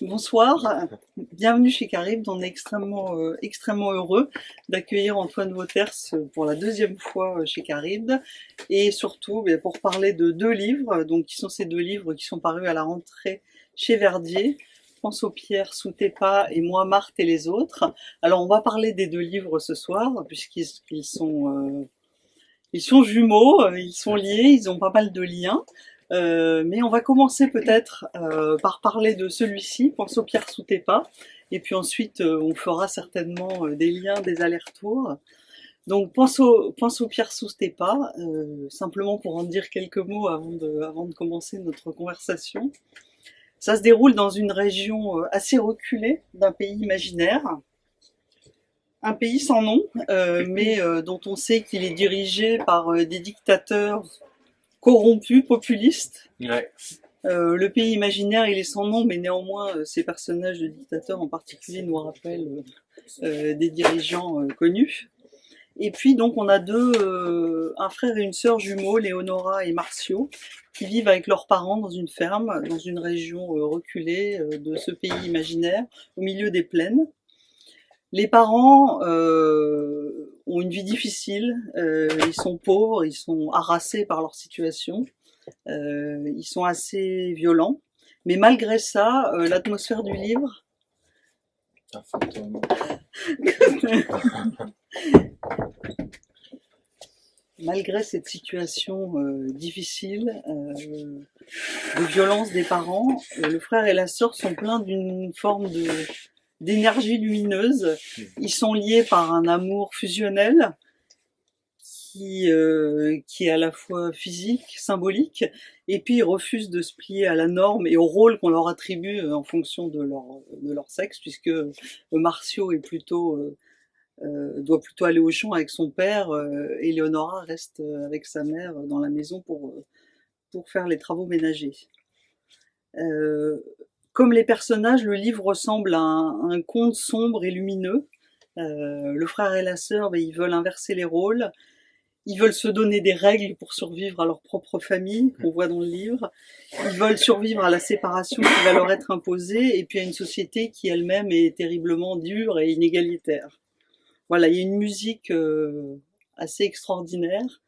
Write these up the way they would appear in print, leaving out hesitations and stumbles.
Bonsoir, bienvenue chez Carib. On est extrêmement heureux d'accueillir Antoine Wauters pour la deuxième fois chez Carib et surtout pour parler de deux livres, donc qui sont ces deux livres qui sont parus à la rentrée chez Verdier. Pense aux pierres sous tes pas et moi Marthe et les autres. Alors on va parler des deux livres ce soir ils sont jumeaux, ils sont liés, ils ont pas mal de liens. Mais on va commencer peut-être par parler de celui-ci, Pense aux pierres sous tes pas, et puis ensuite on fera certainement des liens, des allers-retours. Donc pense aux pierres sous tes pas, simplement pour en dire quelques mots avant de commencer notre conversation. Ça se déroule dans une région assez reculée d'un pays imaginaire, un pays sans nom, mais dont on sait qu'il est dirigé par des dictateurs corrompus, populistes. Ouais. Le pays imaginaire, il est sans nom, mais néanmoins, ces personnages de dictateurs en particulier nous rappellent des dirigeants connus. Et puis donc on a un frère et une sœur jumeaux, Léonora et Marcio, qui vivent avec leurs parents dans une ferme, dans une région reculée de ce pays imaginaire, au milieu des plaines. Les parents ont une vie difficile, ils sont pauvres, ils sont harassés par leur situation, ils sont assez violents, mais malgré ça, l'atmosphère du livre, Un fantôme. malgré cette situation difficile de violence des parents, le frère et la sœur sont pleins d'une forme d'énergie lumineuse. Ils sont liés par un amour fusionnel qui est à la fois physique, symbolique, et puis ils refusent de se plier à la norme et au rôle qu'on leur attribue en fonction de leur sexe, puisque Marcio doit plutôt aller au champ avec son père, et Léonora reste avec sa mère dans la maison pour faire les travaux ménagers. Comme les personnages, le livre ressemble à un conte sombre et lumineux. Le frère et la sœur, ils veulent inverser les rôles. Ils veulent se donner des règles pour survivre à leur propre famille, qu'on voit dans le livre. Ils veulent survivre à la séparation qui va leur être imposée, et puis à une société qui elle-même est terriblement dure et inégalitaire. Voilà, il y a une musique assez extraordinaire,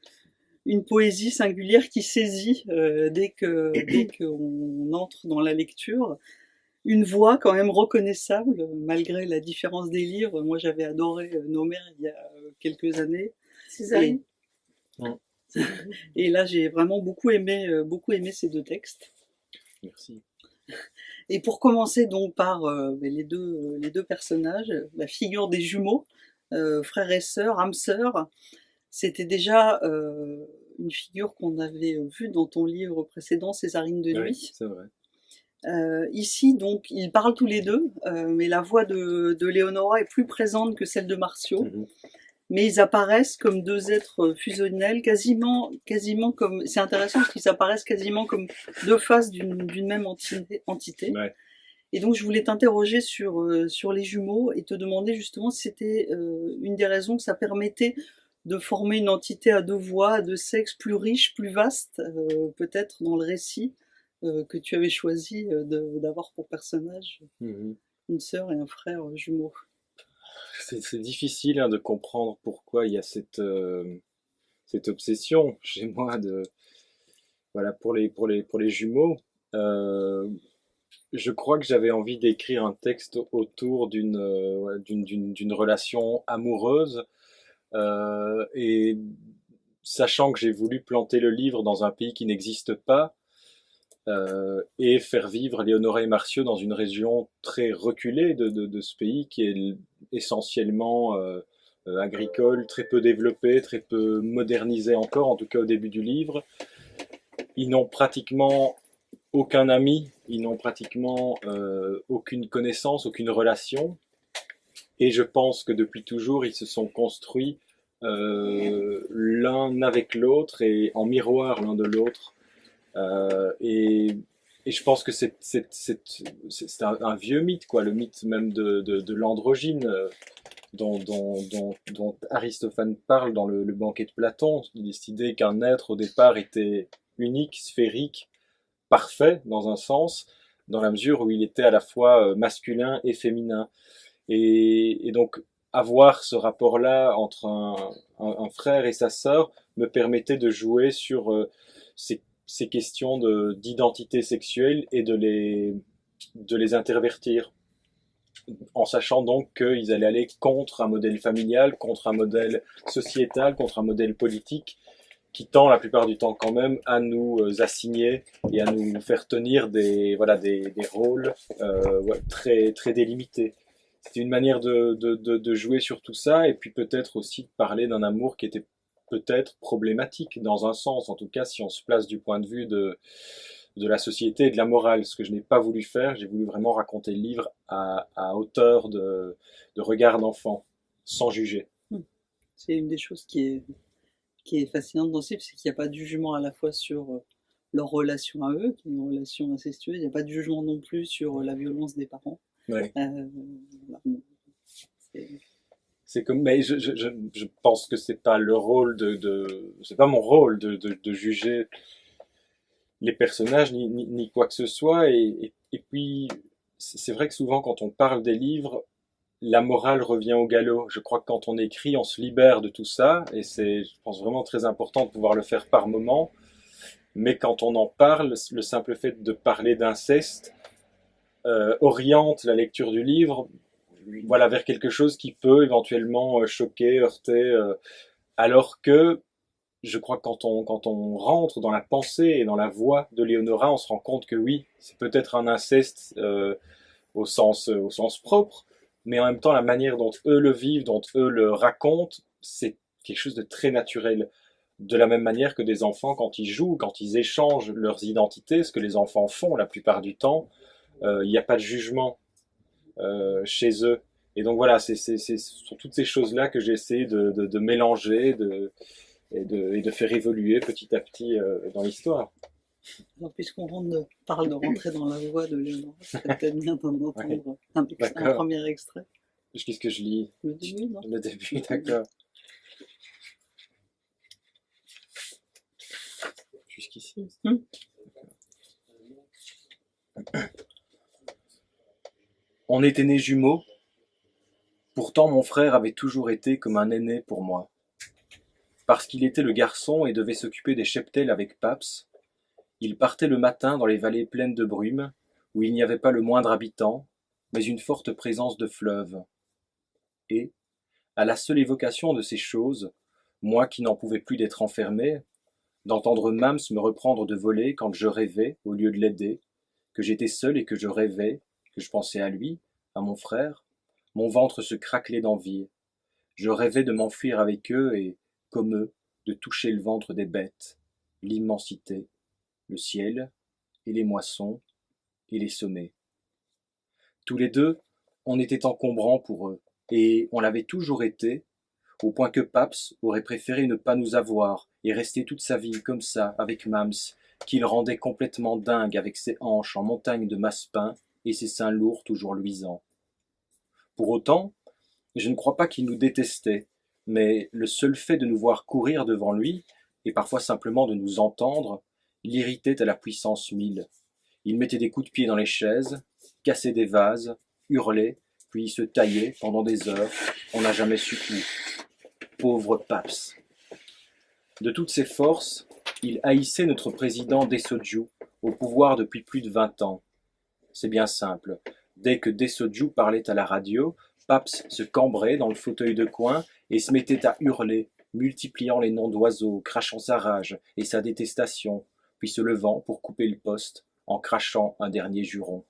une poésie singulière qui saisit dès qu'on entre dans la lecture. Une voix quand même reconnaissable, malgré la différence des livres. Moi, j'avais adoré Nos mères il y a quelques années. Césarine. Et là, j'ai vraiment beaucoup aimé ces deux textes. Merci. Et pour commencer donc par les deux personnages, la figure des jumeaux, frère et sœur, âme sœur, c'était déjà une figure qu'on avait vue dans ton livre précédent, Césarine de nuit. Oui, c'est vrai. Ici, donc, ils parlent tous les deux, mais la voix de Léonora est plus présente que celle de Marcio. Mais ils apparaissent comme deux êtres fusionnels, quasiment comme. C'est intéressant parce qu'ils apparaissent quasiment comme deux faces d'une même entité. Ouais. Et donc, je voulais t'interroger sur les jumeaux et te demander justement si c'était une des raisons que ça permettait de former une entité à deux voix, à deux sexes, plus riche, plus vaste, peut-être dans le récit que tu avais choisi d'avoir pour personnage une sœur et un frère jumeaux. C'est difficile de comprendre pourquoi il y a cette obsession chez moi voilà, pour les jumeaux. Je crois que j'avais envie d'écrire un texte autour d'une relation amoureuse, et sachant que j'ai voulu planter le livre dans un pays qui n'existe pas, et faire vivre Léonora et Marcio dans une région très reculée de ce pays qui est essentiellement agricole, très peu développé, très peu modernisé encore, en tout cas au début du livre. Ils n'ont pratiquement aucun ami, ils n'ont pratiquement aucune connaissance, aucune relation. Et je pense que depuis toujours, ils se sont construits l'un avec l'autre et en miroir l'un de l'autre. Et je pense que c'est un vieux mythe, quoi, le mythe même de l'androgyne dont Aristophane parle dans le banquet de Platon. Cette idée qu'un être au départ était unique, sphérique, parfait dans un sens, dans la mesure où il était à la fois masculin et féminin. Et donc, avoir ce rapport-là entre un frère et sa sœur me permettait de jouer sur ces questions d'identité sexuelle et de les intervertir, en sachant donc qu'ils allaient aller contre un modèle familial, contre un modèle sociétal, contre un modèle politique, qui tend la plupart du temps quand même à nous assigner et à nous faire tenir des rôles très, très délimités. C'était une manière de jouer sur tout ça, et puis peut-être aussi de parler d'un amour qui était peut-être problématique dans un sens, en tout cas si on se place du point de vue de la société et de la morale, ce que je n'ai pas voulu faire. J'ai voulu vraiment raconter le livre à hauteur de regard d'enfant, sans juger. C'est une des choses qui est fascinante dans ce livre, c'est qu'il n'y a pas de jugement à la fois sur leur relation à eux, qui est une relation incestueuse, il n'y a pas de jugement non plus sur la violence des parents. Ouais. Voilà. C'est comme, mais je pense que c'est pas le rôle c'est pas mon rôle de juger les personnages ni quoi que ce soit. Et puis, c'est vrai que souvent quand on parle des livres, la morale revient au galop. Je crois que quand on écrit, on se libère de tout ça, et c'est, je pense, vraiment très important de pouvoir le faire par moment. Mais quand on en parle, le simple fait de parler d'inceste oriente la lecture du livre, voilà, vers quelque chose qui peut éventuellement choquer, heurter, alors que je crois que quand on rentre dans la pensée et dans la voix de Léonora, on se rend compte que oui, c'est peut-être un inceste au sens propre, mais en même temps, la manière dont eux le vivent, dont eux le racontent, c'est quelque chose de très naturel. De la même manière que des enfants, quand ils jouent, quand ils échangent leurs identités, ce que les enfants font la plupart du temps, il n'y a pas de jugement chez eux. Et donc voilà, c'est sur toutes ces choses-là que j'ai essayé de mélanger et de faire évoluer petit à petit dans l'histoire. Alors, parle de rentrer dans la voix de Léonora, ça serait peut-être bien d'en entendre Ouais. un premier extrait. Qu'est-ce que je lis? Le début, non? Le début, d'accord. Jusqu'ici. On était nés jumeaux, pourtant mon frère avait toujours été comme un aîné pour moi. Parce qu'il était le garçon et devait s'occuper des cheptels avec Paps, il partait le matin dans les vallées pleines de brume, où il n'y avait pas le moindre habitant, mais une forte présence de fleuves. Et, à la seule évocation de ces choses, moi qui n'en pouvais plus d'être enfermé, d'entendre Mams me reprendre de voler quand je rêvais, au lieu de l'aider, que j'étais seul et que je rêvais, que je pensais à lui, à mon frère, mon ventre se craquelait d'envie. Je rêvais de m'enfuir avec eux et, comme eux, de toucher le ventre des bêtes, l'immensité, le ciel, et les moissons, et les sommets. Tous les deux, on était encombrants pour eux, et on l'avait toujours été, au point que Paps aurait préféré ne pas nous avoir et rester toute sa vie comme ça avec Mams, qu'il rendait complètement dingue avec ses hanches en montagne de massepain et ses seins lourds toujours luisants. Pour autant, je ne crois pas qu'il nous détestait, mais le seul fait de nous voir courir devant lui, et parfois simplement de nous entendre, l'irritait à la puissance 1000. Il mettait des coups de pied dans les chaises, cassait des vases, hurlait, puis se taillait pendant des heures. On n'a jamais su où. Pauvre Paps. De toutes ses forces, il haïssait notre président Dessoju, au pouvoir depuis plus de 20 ans. C'est bien simple. Dès que Dessoju parlait à la radio, Paps se cambrait dans le fauteuil de coin et se mettait à hurler, multipliant les noms d'oiseaux, crachant sa rage et sa détestation, puis se levant pour couper le poste en crachant un dernier juron.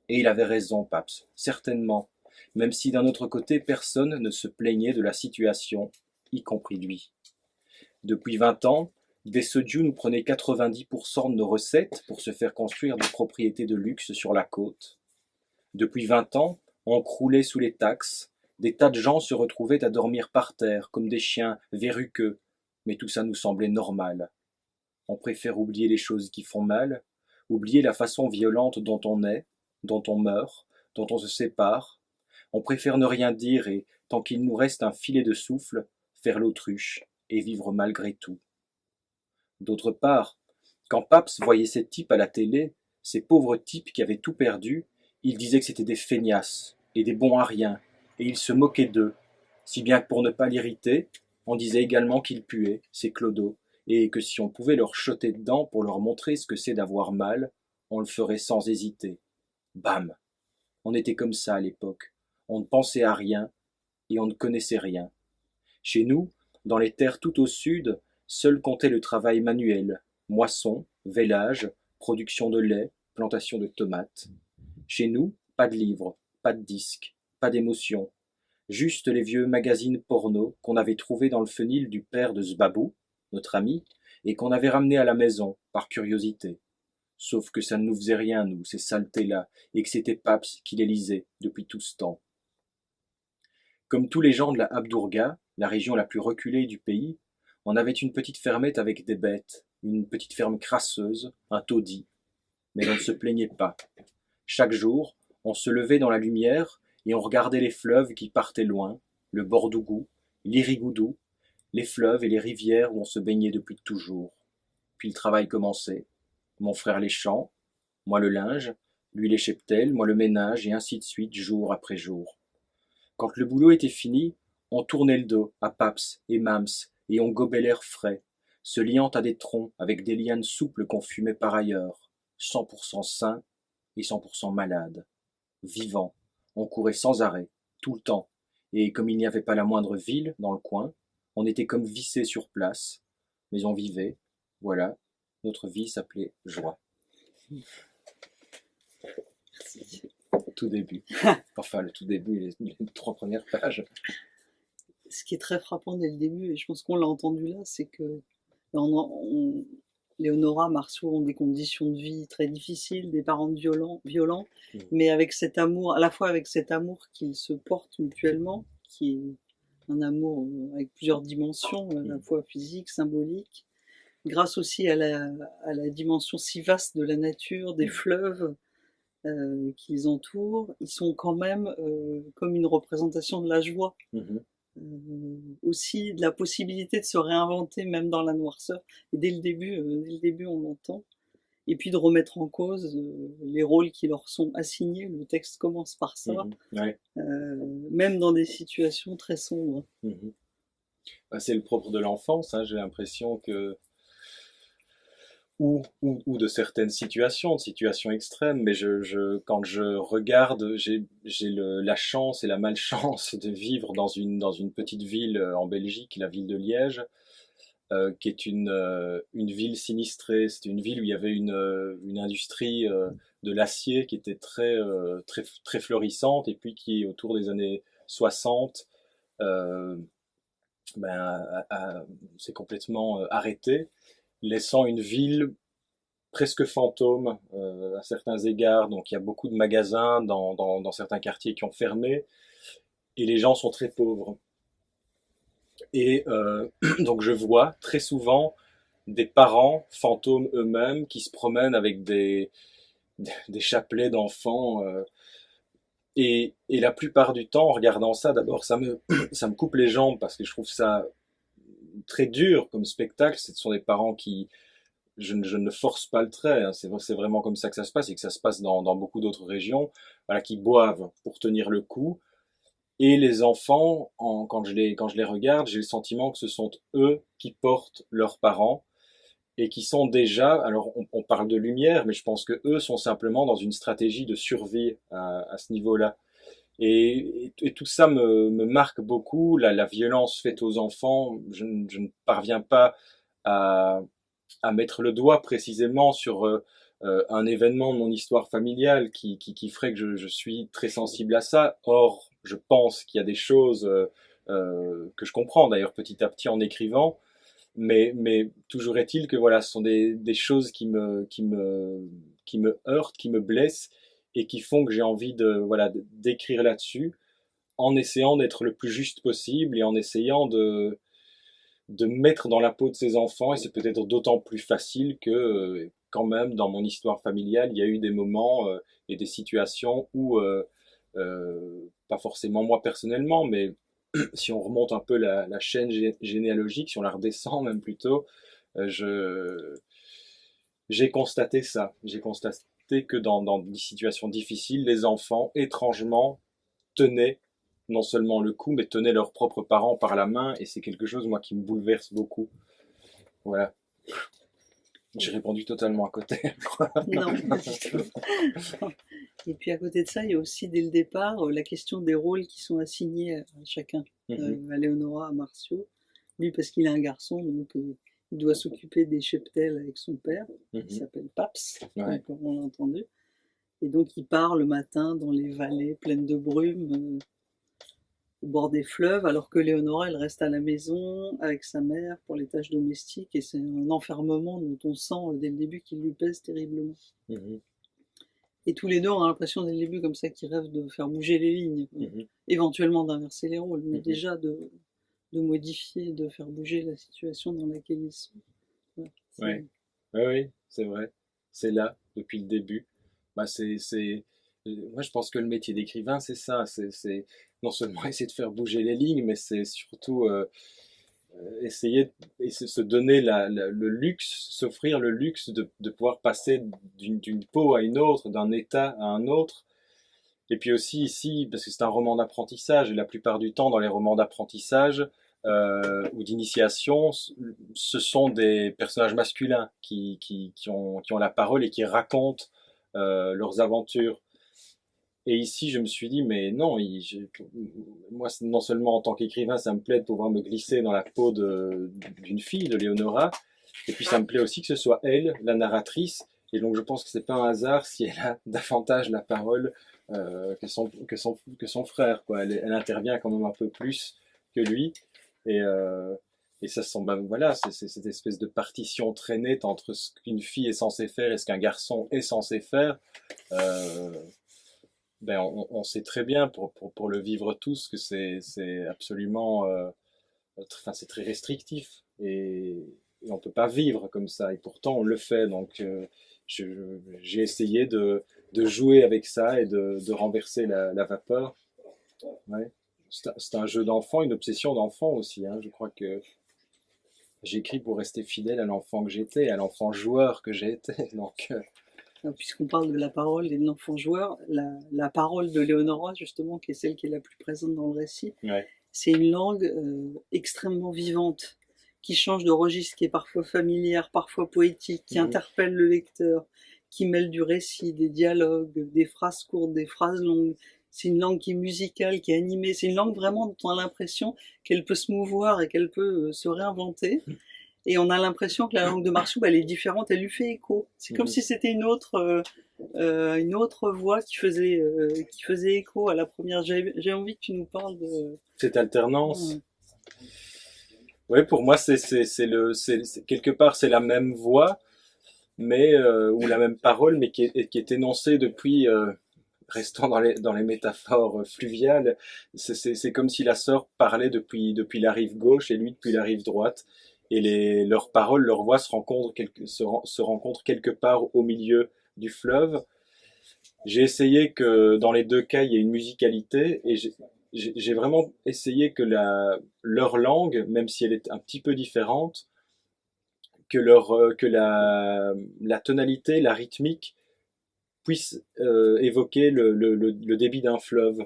Et il avait raison, Paps, certainement, même si d'un autre côté personne ne se plaignait de la situation, y compris lui. Depuis 20 ans, Dessoju nous prenait 90% de nos recettes pour se faire construire des propriétés de luxe sur la côte. Depuis 20 ans, on croulait sous les taxes, des tas de gens se retrouvaient à dormir par terre comme des chiens verruqueux, mais tout ça nous semblait normal. On préfère oublier les choses qui font mal, oublier la façon violente dont on est, dont on meurt, dont on se sépare. On préfère ne rien dire et, tant qu'il nous reste un filet de souffle, faire l'autruche et vivre malgré tout. D'autre part, quand Paps voyait ces types à la télé, Ces pauvres types qui avaient tout perdu, ils disaient que c'était des feignasses et des bons à rien, et ils se moquaient d'eux, si bien que pour ne pas l'irriter, on disait également qu'ils puaient, ces clodos, et que si on pouvait leur choter dedans pour leur montrer ce que c'est d'avoir mal, on le ferait sans hésiter. Bam! On était comme ça à l'époque. On ne pensait à rien et on ne connaissait rien. Chez nous, dans les terres tout au sud, seul comptait le travail manuel, moisson, vélage, production de lait, plantation de tomates. Chez nous, pas de livres, pas de disques, pas d'émotions, juste les vieux magazines porno qu'on avait trouvés dans le fenil du père de Zbabou, notre ami, et qu'on avait ramenés à la maison, par curiosité. Sauf que ça ne nous faisait rien, nous, ces saletés-là, et que c'était Paps qui les lisait depuis tout ce temps. Comme tous les gens de la Habdourga, la région la plus reculée du pays, on avait une petite fermette avec des bêtes, une petite ferme crasseuse, un taudis. Mais on ne se plaignait pas. Chaque jour, on se levait dans la lumière et on regardait les fleuves qui partaient loin, le Bordougou, l'Irigoudou, les fleuves et les rivières où on se baignait depuis toujours. Puis le travail commençait. Mon frère les champs, moi le linge, lui les cheptels, moi le ménage, et ainsi de suite, jour après jour. Quand le boulot était fini, on tournait le dos à Paps et Mams, et on gobait l'air frais, se liant à des troncs avec des lianes souples qu'on fumait par ailleurs, 100% sains et 100% malades. Vivants, on courait sans arrêt, tout le temps, et comme il n'y avait pas la moindre ville dans le coin, on était comme vissés sur place, mais on vivait, voilà, notre vie s'appelait joie. Merci. Au tout début. Enfin, le tout début, les 3 premières pages. Ce qui est très frappant dès le début, et je pense qu'on l'a entendu là, c'est que Léonora, Marceau ont des conditions de vie très difficiles, des parents violents, mais avec cet amour, à la fois avec cet amour qu'ils se portent mutuellement, qui est un amour avec plusieurs dimensions, à la fois physique, symbolique, grâce aussi à la dimension si vaste de la nature, des fleuves qui les entourent, ils sont quand même comme une représentation de la joie. Aussi de la possibilité de se réinventer même dans la noirceur. Et dès le début, on l'entend. Et puis de remettre en cause les rôles qui leur sont assignés. Le texte commence par ça, Ouais. même dans des situations très sombres. Bah, c'est le propre de l'enfance, hein, j'ai l'impression que ou de certaines situations, de situations extrêmes, mais quand je regarde, j'ai la chance et la malchance de vivre dans une petite ville en Belgique, la ville de Liège, qui est une ville sinistrée. C'était une ville où il y avait une industrie de l'acier qui était très florissante, et puis qui, autour des années 60, s'est complètement arrêtée, laissant une ville presque fantôme à certains égards. Donc il y a beaucoup de magasins dans certains quartiers qui ont fermé, et les gens sont très pauvres. Et donc je vois très souvent des parents fantômes eux-mêmes qui se promènent avec des chapelets d'enfants. Et la plupart du temps, en regardant ça, d'abord ça me coupe les jambes parce que je trouve ça très dur comme spectacle. Ce sont des parents qui, je ne force pas le trait, hein. C'est vraiment comme ça que ça se passe, et que ça se passe dans beaucoup d'autres régions, voilà, qui boivent pour tenir le coup. Et les enfants, quand je les regarde, j'ai le sentiment que ce sont eux qui portent leurs parents, et qui sont déjà, alors on parle de lumière, mais je pense que eux sont simplement dans une stratégie de survie à ce niveau-là. Et tout ça me marque beaucoup, la violence faite aux enfants. Je ne parviens pas à, à mettre le doigt précisément sur un événement de mon histoire familiale qui ferait que je suis très sensible à ça. Or, je pense qu'il y a des choses que je comprends d'ailleurs petit à petit en écrivant, mais toujours est-il que voilà, ce sont des choses qui me heurtent, qui me blessent, et qui font que j'ai envie d'écrire là-dessus, en essayant d'être le plus juste possible, et en essayant de me mettre dans la peau de ces enfants. Et c'est peut-être d'autant plus facile que quand même dans mon histoire familiale, il y a eu des moments et des situations où, pas forcément moi personnellement, mais si on remonte un peu la chaîne généalogique, si on la redescend même plutôt, j'ai constaté ça. J'ai constaté constaté que dans des situations difficiles, les enfants, étrangement, tenaient non seulement le coup, mais tenaient leurs propres parents par la main, et c'est quelque chose, moi, qui me bouleverse beaucoup. Voilà. J'ai répondu totalement à côté, je crois. Non, pas du tout. Et puis à côté de ça, il y a aussi dès le départ la question des rôles qui sont assignés à chacun. À Léonora, à Marcio. Lui, parce qu'il est un garçon, donc il doit s'occuper des cheptels avec son père, qui s'appelle Paps, Ouais. comme on l'a entendu. Et donc il part le matin dans les vallées pleines de brume, au bord des fleuves, alors que Léonora, elle reste à la maison avec sa mère pour les tâches domestiques, et c'est un enfermement dont on sent dès le début qu'il lui pèse terriblement. Et tous les deux, on a l'impression dès le début comme ça qu'ils rêvent de faire bouger les lignes, éventuellement d'inverser les rôles, mais déjà de modifier, de faire bouger la situation dans laquelle ils sont. Ouais. Oui, c'est vrai. C'est là, depuis le début. Bah, moi, je pense que le métier d'écrivain, c'est ça. C'est non seulement essayer de faire bouger les lignes, mais c'est surtout essayer et se donner le luxe, s'offrir le luxe de pouvoir passer d'une peau à une autre, d'un état à un autre. Et puis aussi ici, parce que c'est un roman d'apprentissage, et la plupart du temps dans les romans d'apprentissage ou d'initiation, ce sont des personnages masculins qui ont la parole et qui racontent leurs aventures. Et ici, je me suis dit, mais non, moi, non seulement en tant qu'écrivain, ça me plaît de pouvoir me glisser dans la peau d'une fille, de Léonora, et puis ça me plaît aussi que ce soit elle, la narratrice, et donc je pense que c'est pas un hasard si elle a davantage la parole que son frère, quoi. Elle intervient quand même un peu plus que lui, et, euh, et ça sent, ben voilà, c'est cette espèce de partition très nette entre ce qu'une fille est censée faire et ce qu'un garçon est censé faire. Euh, ben on sait très bien pour le vivre tous que c'est absolument, enfin c'est très restrictif et on peut pas vivre comme ça et pourtant on le fait donc j'ai essayé de jouer avec ça et de renverser la vapeur. Ouais. C'est un jeu d'enfant, une obsession d'enfant aussi, hein. Je crois que j'écris pour rester fidèle à l'enfant que j'étais, à l'enfant joueur que j'ai été. Donc, Puisqu'on parle de la parole et de l'enfant joueur, la parole de Léonora, justement, qui est celle qui est la plus présente dans le récit, ouais. c'est une langue extrêmement vivante, qui change de registre, qui est parfois familière, parfois poétique, qui interpelle le lecteur, qui mêle du récit, des dialogues, des phrases courtes, des phrases longues. C'est une langue qui est musicale, qui est animée. C'est une langue vraiment dont on a l'impression qu'elle peut se mouvoir et qu'elle peut se réinventer. Et on a l'impression que la langue de Marceau, elle est différente, elle lui fait écho. C'est comme si c'était une autre voix qui faisait écho à la première. J'ai envie que tu nous parles de Cette alternance. Ouais, pour moi, quelque part, c'est la même voix, mais ou la même parole, mais qui est énoncée depuis. Restant dans les métaphores fluviales, c'est comme si la sœur parlait depuis la rive gauche et lui depuis la rive droite. Et leurs paroles, leurs voix se rencontrent quelque part au milieu du fleuve. J'ai essayé que dans les deux cas, il y ait une musicalité et j'ai vraiment essayé que leur langue, même si elle est un petit peu différente, que la tonalité, la rythmique puisse évoquer le débit d'un fleuve.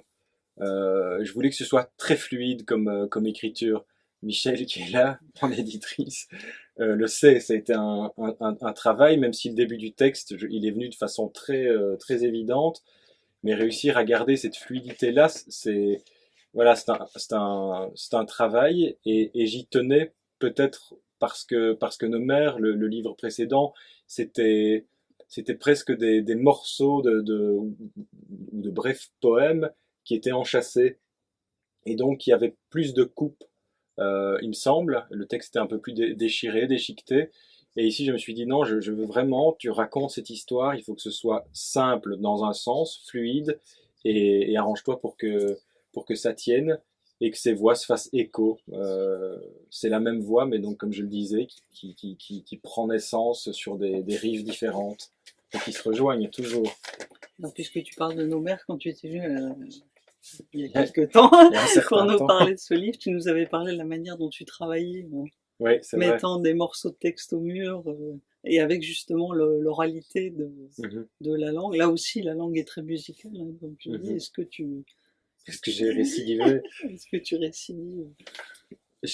Je voulais que ce soit très fluide comme écriture. Michel, qui est là, mon éditrice, le sait, ça a été un travail, même si le début du texte, il est venu de façon très évidente, mais réussir à garder cette fluidité-là, voilà, c'est un travail, et j'y tenais peut-être parce que nos mères, le livre précédent, c'était presque des morceaux de brefs poèmes qui étaient enchâssés, et donc il y avait plus de coupes, il me semble. Le texte était un peu plus déchiré, déchiqueté. Et ici, je me suis dit, non, je veux vraiment, tu racontes cette histoire, il faut que ce soit simple dans un sens, fluide, et arrange-toi pour que ça tienne, et que ces voix se fassent écho. C'est la même voix, mais donc, comme je le disais, qui prend naissance sur des rives différentes, et qui se rejoignent toujours. Alors, puisque tu parles de nos mères, quand tu étais venu il y a quelques temps, pour nous parler de ce livre, tu nous avais parlé de la manière dont tu travaillais, Oui, c'est vrai. mettant des morceaux de texte au mur, et avec justement l'oralité Mhm. de la langue. Là aussi, la langue est très musicale, hein, comme tu dis. Mhm. Est-ce que j'ai récidivé? Est-ce que tu récidives?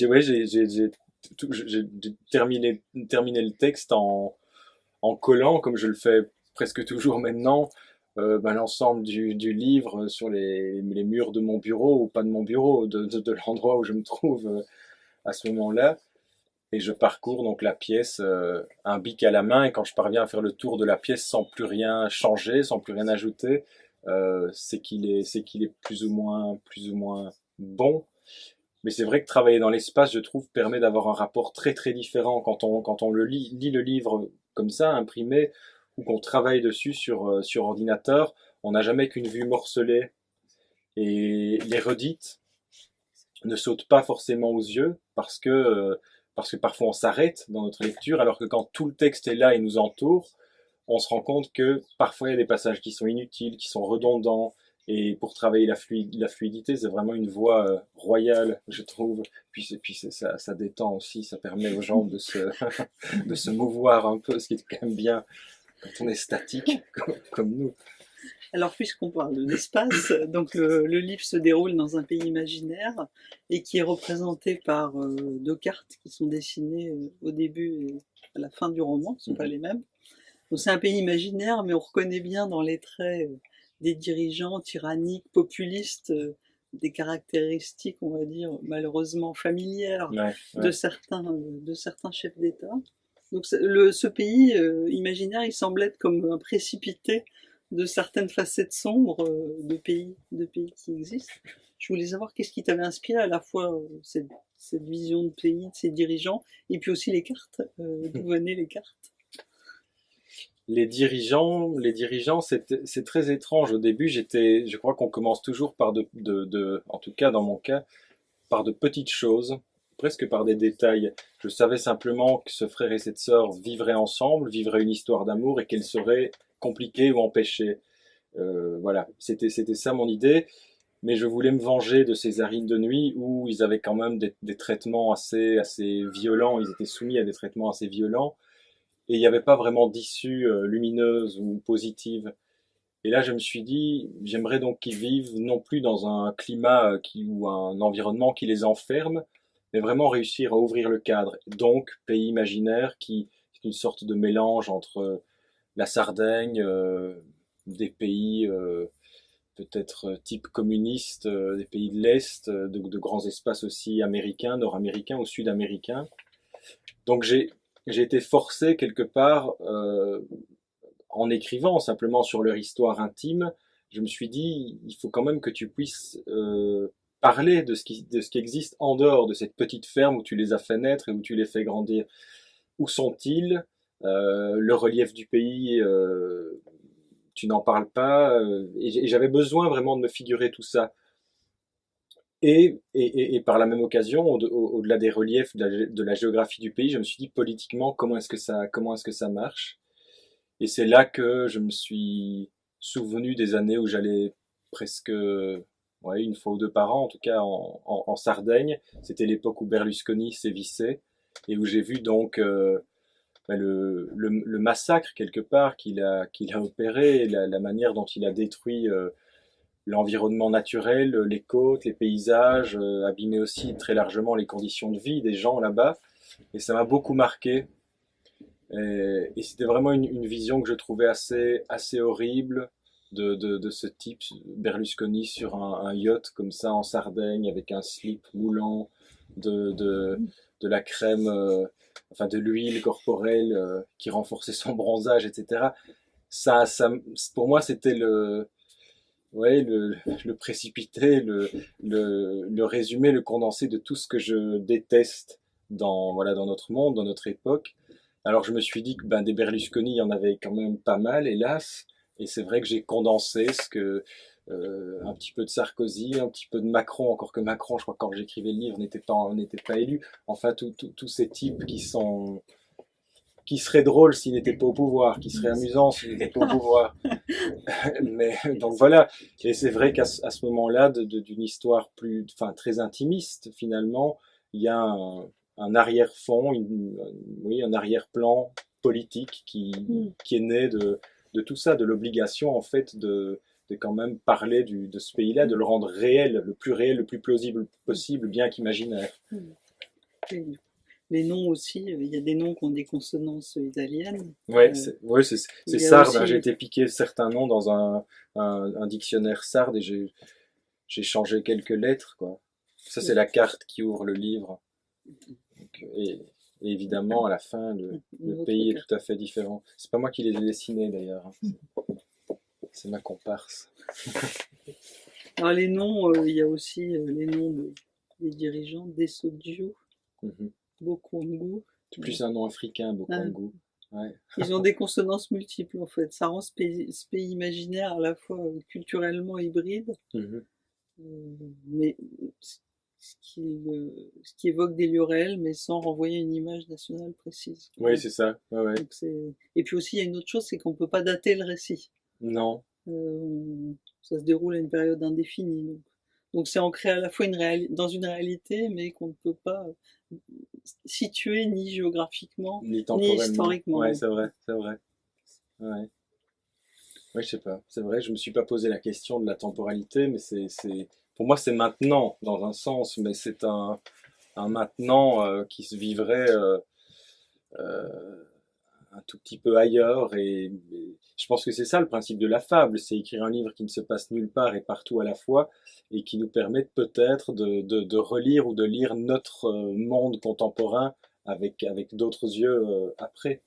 Ouais, j'ai terminé le texte en collant, comme je le fais presque toujours maintenant, l'ensemble du livre sur les murs de mon bureau, ou pas de mon bureau, de l'endroit où je me trouve à ce moment-là. Et je parcours donc la pièce, un bic à la main, et quand je parviens à faire le tour de la pièce sans plus rien changer, sans plus rien ajouter, c'est qu'il est plus ou moins bon. Mais c'est vrai que travailler dans l'espace, je trouve, permet d'avoir un rapport très très différent quand on lit le livre comme ça, imprimé, ou qu'on travaille dessus sur ordinateur. On n'a jamais qu'une vue morcelée. Et les redites ne sautent pas forcément aux yeux parce que parfois on s'arrête dans notre lecture, alors que quand tout le texte est là et nous entoure, on se rend compte que parfois il y a des passages qui sont inutiles, qui sont redondants. Et pour travailler la fluidité, c'est vraiment une voie royale, je trouve. Ça détend aussi, ça permet aux gens de se mouvoir un peu, ce qui est quand même bien quand on est statique, comme nous. Alors, puisqu'on parle d'espace, donc le livre se déroule dans un pays imaginaire et qui est représenté par deux cartes qui sont dessinées au début et à la fin du roman, ce ne sont pas Mhm. les mêmes. Donc c'est un pays imaginaire, mais on reconnaît bien dans les traits des dirigeants tyranniques, populistes, des caractéristiques, on va dire, malheureusement familières Ouais, de ouais. certains chefs d'État. Donc ce pays imaginaire, il semble être comme un précipité de certaines facettes sombres de pays qui existent. Je voulais savoir qu'est-ce qui t'avait inspiré à la fois cette vision de pays, de ces dirigeants, et puis aussi les cartes, d'où venaient les cartes. Les dirigeants, c'est très étrange. Au début, je crois qu'on commence toujours par en tout cas dans mon cas, par de petites choses, presque par des détails. Je savais simplement que ce frère et cette sœur vivraient ensemble, vivraient une histoire d'amour, et qu'elle serait compliquée ou empêchée. Voilà, c'était ça mon idée. Mais je voulais me venger de ces Césarine de nuit où ils avaient quand même des traitements assez violents. Ils étaient soumis à des traitements assez violents. Et il n'y avait pas vraiment d'issue lumineuse ou positive. Et là, je me suis dit, j'aimerais donc qu'ils vivent non plus dans un climat ou un environnement qui les enferme, mais vraiment réussir à ouvrir le cadre. Donc, pays imaginaire qui est une sorte de mélange entre la Sardaigne, des pays peut-être type communiste, des pays de l'Est, de grands espaces aussi américains, nord-américains ou sud-américains. Donc j'ai été forcé quelque part, en écrivant simplement sur leur histoire intime, je me suis dit, il faut quand même que tu puisses parler de ce qui existe en dehors de cette petite ferme où tu les as fait naître et où tu les fais grandir. Où sont-ils? Le relief du pays, tu n'en parles pas. Et j'avais besoin vraiment de me figurer tout ça. Et par la même occasion, au-delà des reliefs, de la géographie du pays, je me suis dit politiquement comment est-ce que ça marche. Et c'est là que je me suis souvenu des années où j'allais presque, ouais, une fois ou deux par an, en tout cas en Sardaigne. C'était l'époque où Berlusconi sévissait et où j'ai vu donc le massacre quelque part qu'il a opéré, la manière dont il a détruit l'environnement naturel, les côtes, les paysages, abîmé aussi très largement les conditions de vie des gens là-bas. Et ça m'a beaucoup marqué. Et c'était vraiment une vision que je trouvais assez horrible de ce type, Berlusconi sur un yacht comme ça en Sardaigne avec un slip moulant, de la crème, enfin de l'huile corporelle qui renforçait son bronzage, etc. Pour moi, c'était ouais, le précipité, le résumé, le condensé de tout ce que je déteste voilà, dans notre monde, dans notre époque. Alors je me suis dit que des Berlusconi, il y en avait quand même pas mal, hélas. Et c'est vrai que j'ai condensé un petit peu de Sarkozy, un petit peu de Macron, encore que Macron, je crois que quand j'écrivais le livre, n'était pas élu. Enfin, tous ces types qui seraient drôles s'ils n'étaient pas au pouvoir, qui seraient amusants s'ils n'étaient pas au pouvoir. Mais donc voilà. Et c'est vrai qu'à ce moment-là, d'une histoire enfin, très intimiste finalement, il y a un arrière-fond, oui, un arrière-plan politique qui est née de tout ça, de l'obligation en fait de quand même parler de ce pays-là, de le rendre réel, le plus plausible possible, bien qu'imaginaire. Et les noms aussi, il y a des noms qui ont des consonances italiennes. Ouais, Il c'est y a sarde, hein. aussi, J'ai été piqué certains noms dans un dictionnaire sarde et j'ai changé quelques lettres, quoi. Ça, c'est la carte qui ouvre le livre. Donc, et évidemment, à la fin, une le autre pays est carte. tout à fait différent. C'est pas moi qui les ai dessinés d'ailleurs, hein. C'est ma comparse. Alors les noms, il y a aussi les noms des dirigeants, Desaudio, Mhm. Bokongu. C'est plus un nom africain, Ah, Bokongu. Ouais. ils ont des consonances multiples en fait. Ça rend ce pays imaginaire à la fois culturellement hybride, Mhm. mais ce qui évoque des lieux réels, mais sans renvoyer une image nationale précise. Oui, c'est ça. Ouais, ouais. Donc et puis aussi, il y a une autre chose, c'est qu'on ne peut pas dater le récit. Non. Ça se déroule à une période indéfinie. Donc c'est ancré à la fois dans une réalité, mais qu'on ne peut pas situer ni géographiquement, Ni ni temporellement. historiquement. Ouais, c'est vrai, c'est vrai. Ouais. Ouais, je sais pas. C'est vrai, je me suis pas posé la question de la temporalité, mais pour moi, c'est maintenant, dans un sens, mais c'est un maintenant qui se vivrait euh, un tout petit peu ailleurs. Et je pense que c'est ça le principe de la fable, c'est écrire un livre qui ne se passe nulle part et partout à la fois, et qui nous permet peut-être de relire ou de lire notre monde contemporain avec d'autres yeux après.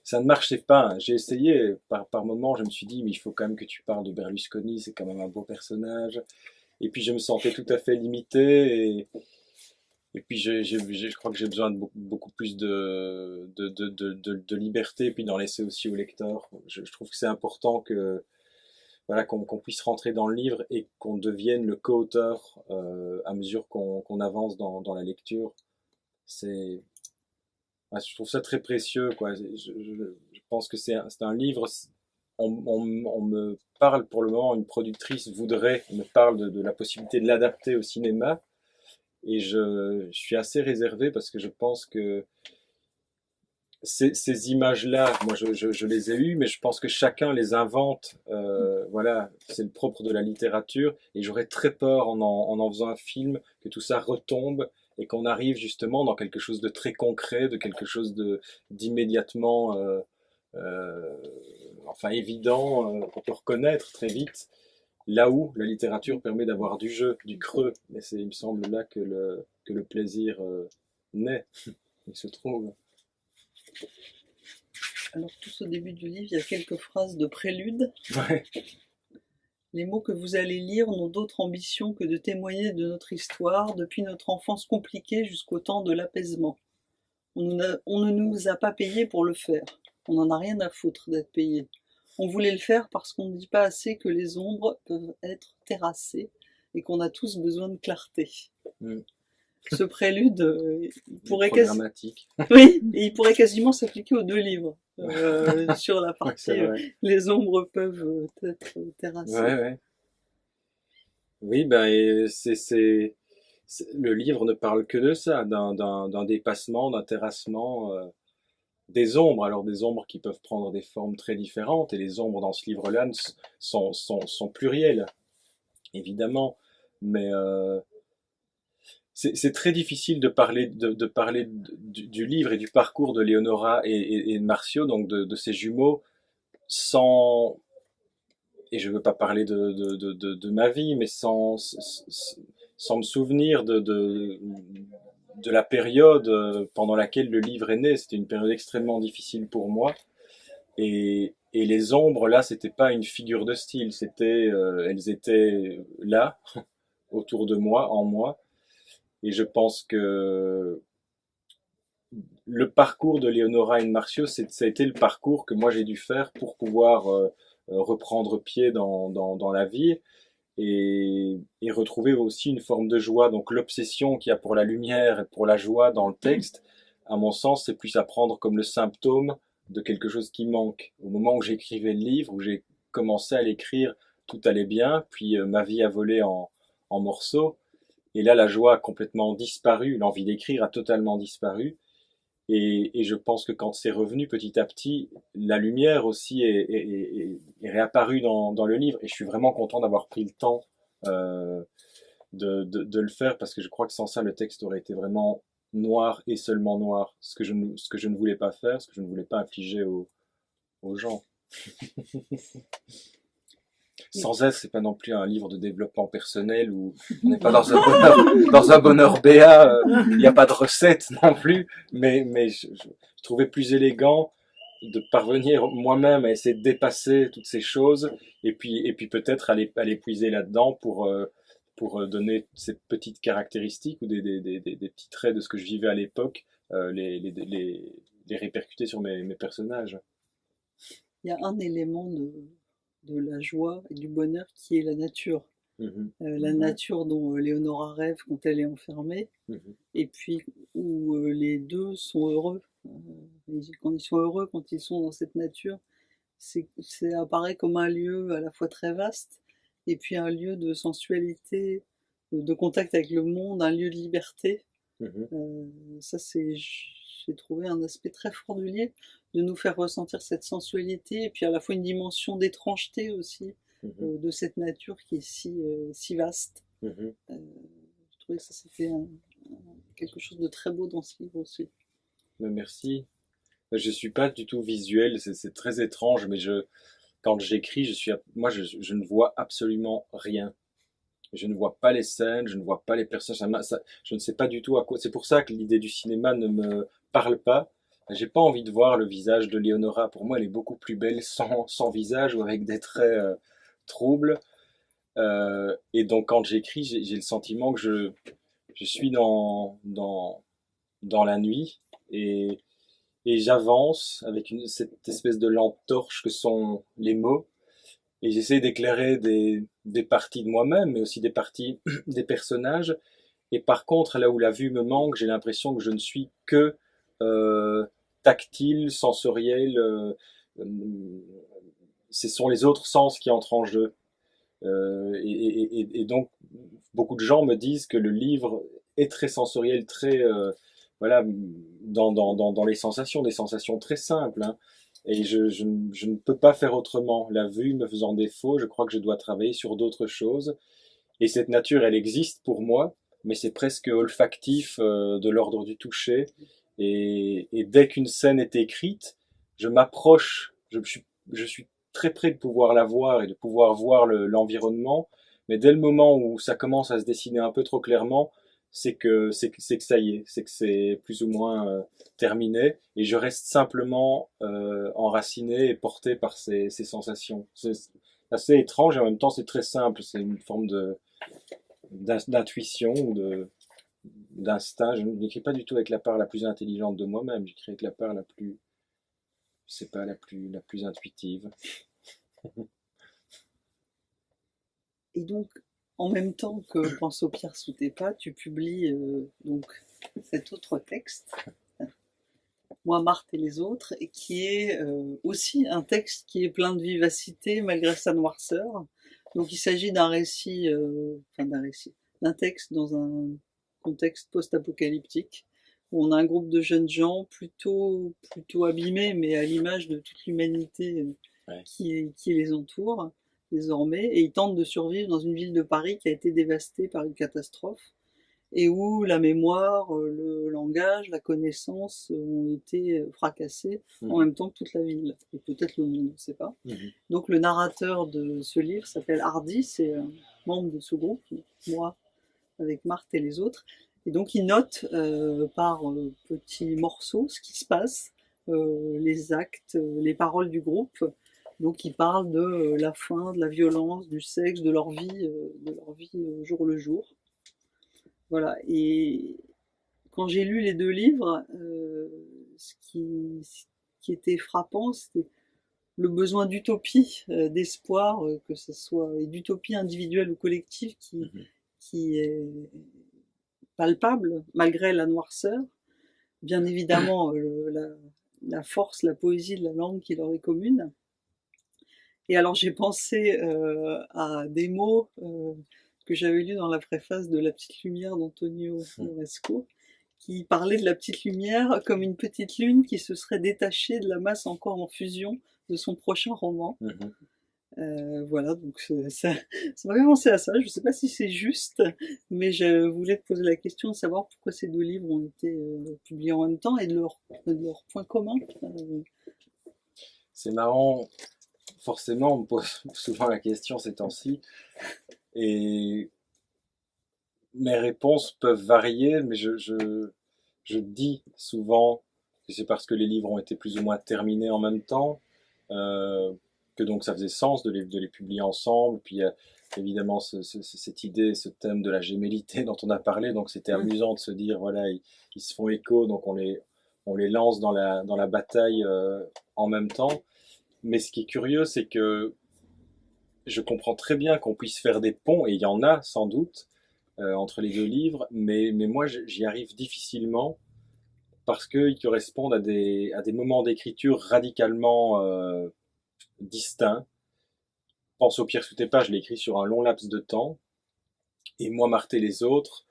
Ça ne marchait pas, hein. J'ai essayé, par moments, je me suis dit, mais il faut quand même que tu parles de Berlusconi, c'est quand même un beau personnage. Et puis je me sentais tout à fait limité, et puis je crois que j'ai besoin de beaucoup plus de liberté, et puis d'en laisser aussi au lecteur. Je trouve que c'est important que, voilà, qu'on puisse rentrer dans le livre et qu'on devienne le co-auteur à mesure qu'on avance dans la lecture. C'est, ouais, je trouve ça très précieux, quoi. Je pense que c'est un livre. On me parle pour le moment, une productrice me parle de la possibilité de l'adapter au cinéma. Et je suis assez réservé parce que je pense que ces images-là, moi je les ai eues, mais je pense que chacun les invente. Voilà, c'est le propre de la littérature. Et j'aurais très peur en faisant un film que tout ça retombe et qu'on arrive justement dans quelque chose de très concret, de quelque chose d'immédiatement, euh, enfin évident, qu'on peut reconnaître très vite. Là où la littérature permet d'avoir du jeu, du creux. Et c'est, il me semble, là que le plaisir naît, il se trouve. Alors tout au début du livre, il y a quelques phrases de prélude. Ouais. Les mots que vous allez lire n'ont d'autre ambition que de témoigner de notre histoire, depuis notre enfance compliquée jusqu'au temps de l'apaisement. On ne nous a pas payés pour le faire. On n'en a rien à foutre d'être payé. On voulait le faire parce qu'on ne dit pas assez que les ombres peuvent être terrassées et qu'on a tous besoin de clarté. Mm. Ce prélude, Programmatique. oui, et il pourrait quasiment s'appliquer aux deux livres. Sur la Ouais, partie c'est vrai. les ombres peuvent être terrassées. Ouais, ouais. Oui, ben, le livre ne parle que de ça, d'un dépassement, d'un terrassement, des ombres. Alors des ombres qui peuvent prendre des formes très différentes, et les ombres dans ce livre-là sont plurielles, évidemment. Mais c'est très difficile de parler du livre et du parcours de Léonora et de Marcio, donc de ces jumeaux, sans, et je veux pas parler de ma vie, mais sans me souvenir de la période pendant laquelle le livre est né. C'était une période extrêmement difficile pour moi. Et les ombres, là, c'était pas une figure de style, elles étaient là, autour de moi, en moi. Et je pense que le parcours de Léonora et de Marcio, ça a été le parcours que moi j'ai dû faire pour pouvoir reprendre pied dans la vie et retrouver aussi une forme de joie. Donc l'obsession qu'il y a pour la lumière et pour la joie dans le texte, à mon sens, c'est plus à prendre comme le symptôme de quelque chose qui manque. Au moment où j'écrivais le livre, où j'ai commencé à l'écrire, tout allait bien, puis ma vie a volé en morceaux. Et là, la joie a complètement disparu, l'envie d'écrire a totalement disparu. Et je pense que quand c'est revenu petit à petit, la lumière aussi est réapparue dans le livre. Et je suis vraiment content d'avoir pris le temps euh, de le faire parce que je crois que sans ça, le texte aurait été vraiment noir et seulement noir. Ce que je ne voulais pas faire, ce que je ne voulais pas infliger aux gens. Sans S, c'est pas non plus un livre de développement personnel où on n'est pas dans un bonheur béat, il n'y a pas de recette non plus, mais je trouvais plus élégant de parvenir moi-même à essayer de dépasser toutes ces choses et puis peut-être aller puiser là-dedans pour donner ces petites caractéristiques ou des petits traits de ce que je vivais à l'époque, les répercuter sur mes personnages. Il y a un élément de la joie et du bonheur qui est la nature. Mhm, La nature dont Léonora rêve quand elle est enfermée, mhm, et puis où les deux sont heureux. Quand ils sont heureux, quand ils sont dans cette nature, c'est apparaît comme un lieu à la fois très vaste, et puis un lieu de sensualité, de contact avec le monde, un lieu de liberté. mhm, Ça, j'ai trouvé un aspect très fort du livre, de nous faire ressentir cette sensualité, et puis à la fois une dimension d'étrangeté aussi, mhm, de cette nature qui est si vaste. mhm. Je trouvais que ça c'était quelque chose de très beau dans ce livre aussi. Mais merci. Je suis pas du tout visuel, c'est très étrange, mais quand j'écris, je ne vois absolument rien. Je ne vois pas les scènes, je ne vois pas les personnages, je ne sais pas du tout à quoi. C'est pour ça que l'idée du cinéma ne me parle pas. J'ai pas envie de voir le visage de Léonora. Pour moi, elle est beaucoup plus belle sans visage ou avec des traits troubles. Et donc, quand j'écris, j'ai le sentiment que je suis dans la nuit et, et j'avance avec cette espèce de lampe torche que sont les mots. Et j'essaie d'éclairer des parties de moi-même, mais aussi des parties des personnages. Et par contre, là où la vue me manque, j'ai l'impression que je ne suis que euh, tactile, sensoriel. Ce sont les autres sens qui entrent en jeu. Et donc, beaucoup de gens me disent que le livre est très sensoriel, très voilà, dans les sensations, des sensations très simples. Hein. Et je ne peux pas faire autrement. La vue me faisant défaut, je crois que je dois travailler sur d'autres choses. Et cette nature, elle existe pour moi, mais c'est presque olfactif, de l'ordre du toucher. Et dès qu'une scène est écrite, je m'approche, je suis très près de pouvoir la voir et de pouvoir voir l'environnement. Mais dès le moment où ça commence à se dessiner un peu trop clairement, c'est que ça y est, c'est que c'est plus ou moins terminé. Et je reste simplement enraciné et porté par ces sensations. C'est assez étrange et en même temps c'est très simple. C'est une forme d'intuition ou d'instinct. Je n'écris pas du tout avec la part la plus intelligente de moi-même. J'écris avec la part la plus, je sais pas, la plus intuitive. Et donc, en même temps que Pense aux pierres sous tes pas, tu publies donc cet autre texte, Moi, Marthe et les autres, et qui est aussi un texte qui est plein de vivacité malgré sa noirceur. Donc, il s'agit d'un récit, d'un texte dans un contexte post-apocalyptique où on a un groupe de jeunes gens plutôt abîmés, mais à l'image de toute l'humanité Ouais. qui les entoure désormais, et ils tentent de survivre dans une ville de Paris qui a été dévastée par une catastrophe et où la mémoire, le langage, la connaissance ont été fracassés en même temps que toute la ville, et peut-être le monde, on ne sait pas. Mhm. Donc le narrateur de ce livre s'appelle Hardy, c'est un membre de ce groupe, moi, avec Marthe et les autres. Et donc il note par petits morceaux ce qui se passe, les actes, les paroles du groupe. Donc il parle de la faim, de la violence, du sexe, de leur vie jour le jour. Voilà. Et quand j'ai lu les deux livres, ce qui était frappant, c'était le besoin d'utopie, d'espoir, que ce soit, et d'utopie individuelle ou collective Mhm. qui est palpable malgré la noirceur. Bien évidemment, la force, la poésie de la langue qui leur est commune. Et alors j'ai pensé à des mots que j'avais lus dans la préface de La petite lumière d'Antonio Moresco, qui parlait de la petite lumière comme une petite lune qui se serait détachée de la masse encore en fusion de son prochain roman. Mhm. Voilà, donc ça m'a fait penser à ça. Je ne sais pas si c'est juste, mais je voulais te poser la question de savoir pourquoi ces deux livres ont été publiés en même temps et de leur point commun. C'est marrant, forcément, on me pose souvent la question ces temps-ci, et mes réponses peuvent varier, mais je dis souvent que c'est parce que les livres ont été plus ou moins terminés en même temps, euh, que donc ça faisait sens de les publier ensemble. Puis évidemment cette idée, ce thème de la gémellité dont on a parlé, donc c'était Mm. amusant de se dire, voilà, ils se font écho, donc on les lance dans la bataille en même temps. Mais ce qui est curieux, c'est que je comprends très bien qu'on puisse faire des ponts, et il y en a sans doute, entre les deux livres, mais moi j'y arrive difficilement parce qu'ils correspondent à des moments d'écriture radicalement distincts. Pense au Pierre sous tes pages, je l'ai écrit sur un long laps de temps, et moi Marthe les autres,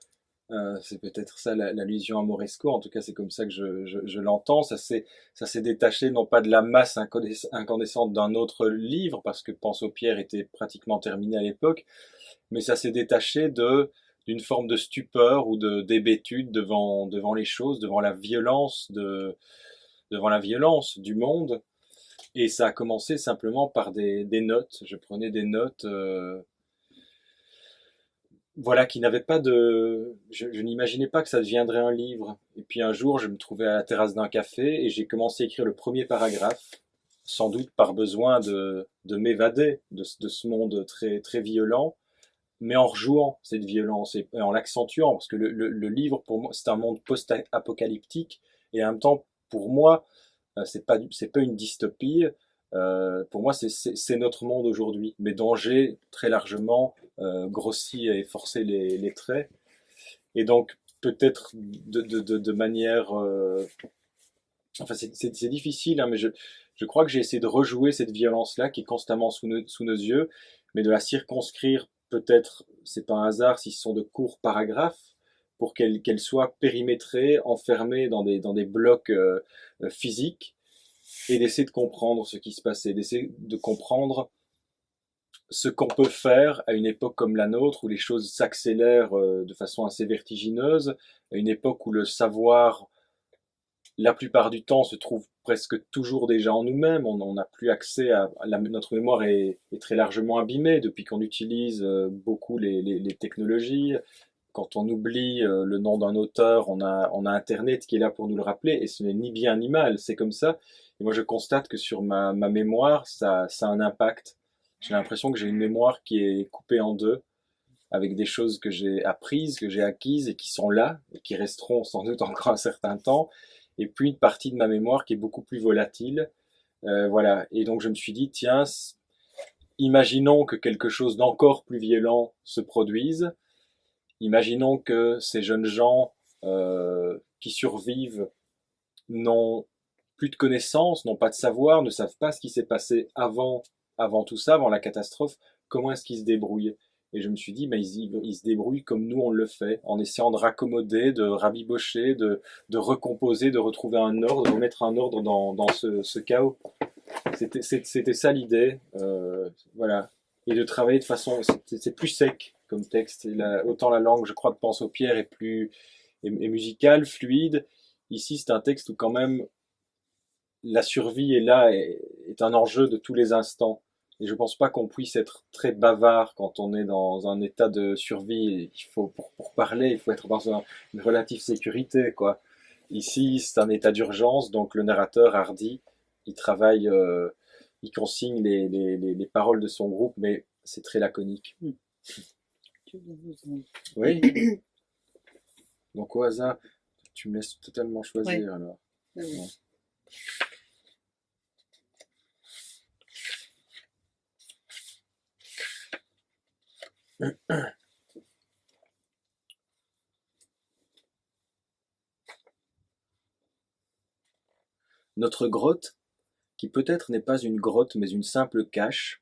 c'est peut-être ça l'allusion à Moresco, en tout cas c'est comme ça que je l'entends, ça s'est détaché non pas de la masse incandescente d'un autre livre, parce que Pense aux pierres était pratiquement terminé à l'époque, mais ça s'est détaché d'une forme de stupeur ou de d'hébétude devant les choses, devant la violence du monde, et ça a commencé simplement par des notes. Je prenais des notes, voilà, qui n'avaient pas de. Je n'imaginais pas que ça deviendrait un livre. Et puis un jour, je me trouvais à la terrasse d'un café et j'ai commencé à écrire le premier paragraphe, sans doute par besoin de m'évader de ce monde très, très violent, mais en rejouant cette violence et en l'accentuant, parce que le livre, pour moi, c'est un monde post-apocalyptique, et en même temps, pour moi, c'est pas une dystopie. Pour moi, c'est notre monde aujourd'hui, mais dont j'ai très largement grossi et forcé les traits. Et donc, peut-être de manière... enfin, c'est difficile, hein, mais je crois que j'ai essayé de rejouer cette violence-là qui est constamment sous nos yeux, mais de la circonscrire, peut-être, c'est pas un hasard si ce sont de courts paragraphes, pour qu'elle soit périmétrée, enfermée dans des blocs physiques, et d'essayer de comprendre ce qui se passait, d'essayer de comprendre ce qu'on peut faire à une époque comme la nôtre, où les choses s'accélèrent de façon assez vertigineuse, à une époque où le savoir, la plupart du temps, se trouve presque toujours déjà en nous-mêmes. On n'a plus accès notre mémoire est très largement abîmée depuis qu'on utilise beaucoup les technologies. Quand on oublie le nom d'un auteur, on a Internet qui est là pour nous le rappeler, et ce n'est ni bien ni mal, c'est comme ça. Et moi, je constate que sur ma mémoire, ça a un impact. J'ai l'impression que j'ai une mémoire qui est coupée en deux, avec des choses que j'ai apprises, que j'ai acquises, et qui sont là, et qui resteront sans doute encore un certain temps, et puis une partie de ma mémoire qui est beaucoup plus volatile. Voilà. Et donc, je me suis dit, tiens, imaginons que quelque chose d'encore plus violent se produise. Imaginons que ces jeunes gens qui survivent n'ont plus de connaissances, n'ont pas de savoir, ne savent pas ce qui s'est passé avant tout ça, avant la catastrophe. Comment est-ce qu'ils se débrouillent? Et je me suis dit, mais ils se débrouillent comme nous on le fait, en essayant de raccommoder, de rabibocher, de recomposer, de retrouver un ordre, de remettre un ordre dans ce chaos. C'était ça l'idée, voilà. Et de travailler de façon, c'est plus sec comme texte. Autant la langue, je crois, de Pense aux pierres est musicale, fluide. Ici, c'est un texte où quand même la survie est là, est un enjeu de tous les instants. Et je pense pas qu'on puisse être très bavard quand on est dans un état de survie. Il faut, pour parler, il faut être dans une relative sécurité, quoi. Ici, c'est un état d'urgence, donc le narrateur hardi, il travaille, il consigne les paroles de son groupe, mais c'est très laconique. Oui. Donc au hasard, tu me laisses totalement choisir, Ouais. alors. Ouais. Notre grotte, qui peut-être n'est pas une grotte mais une simple cache,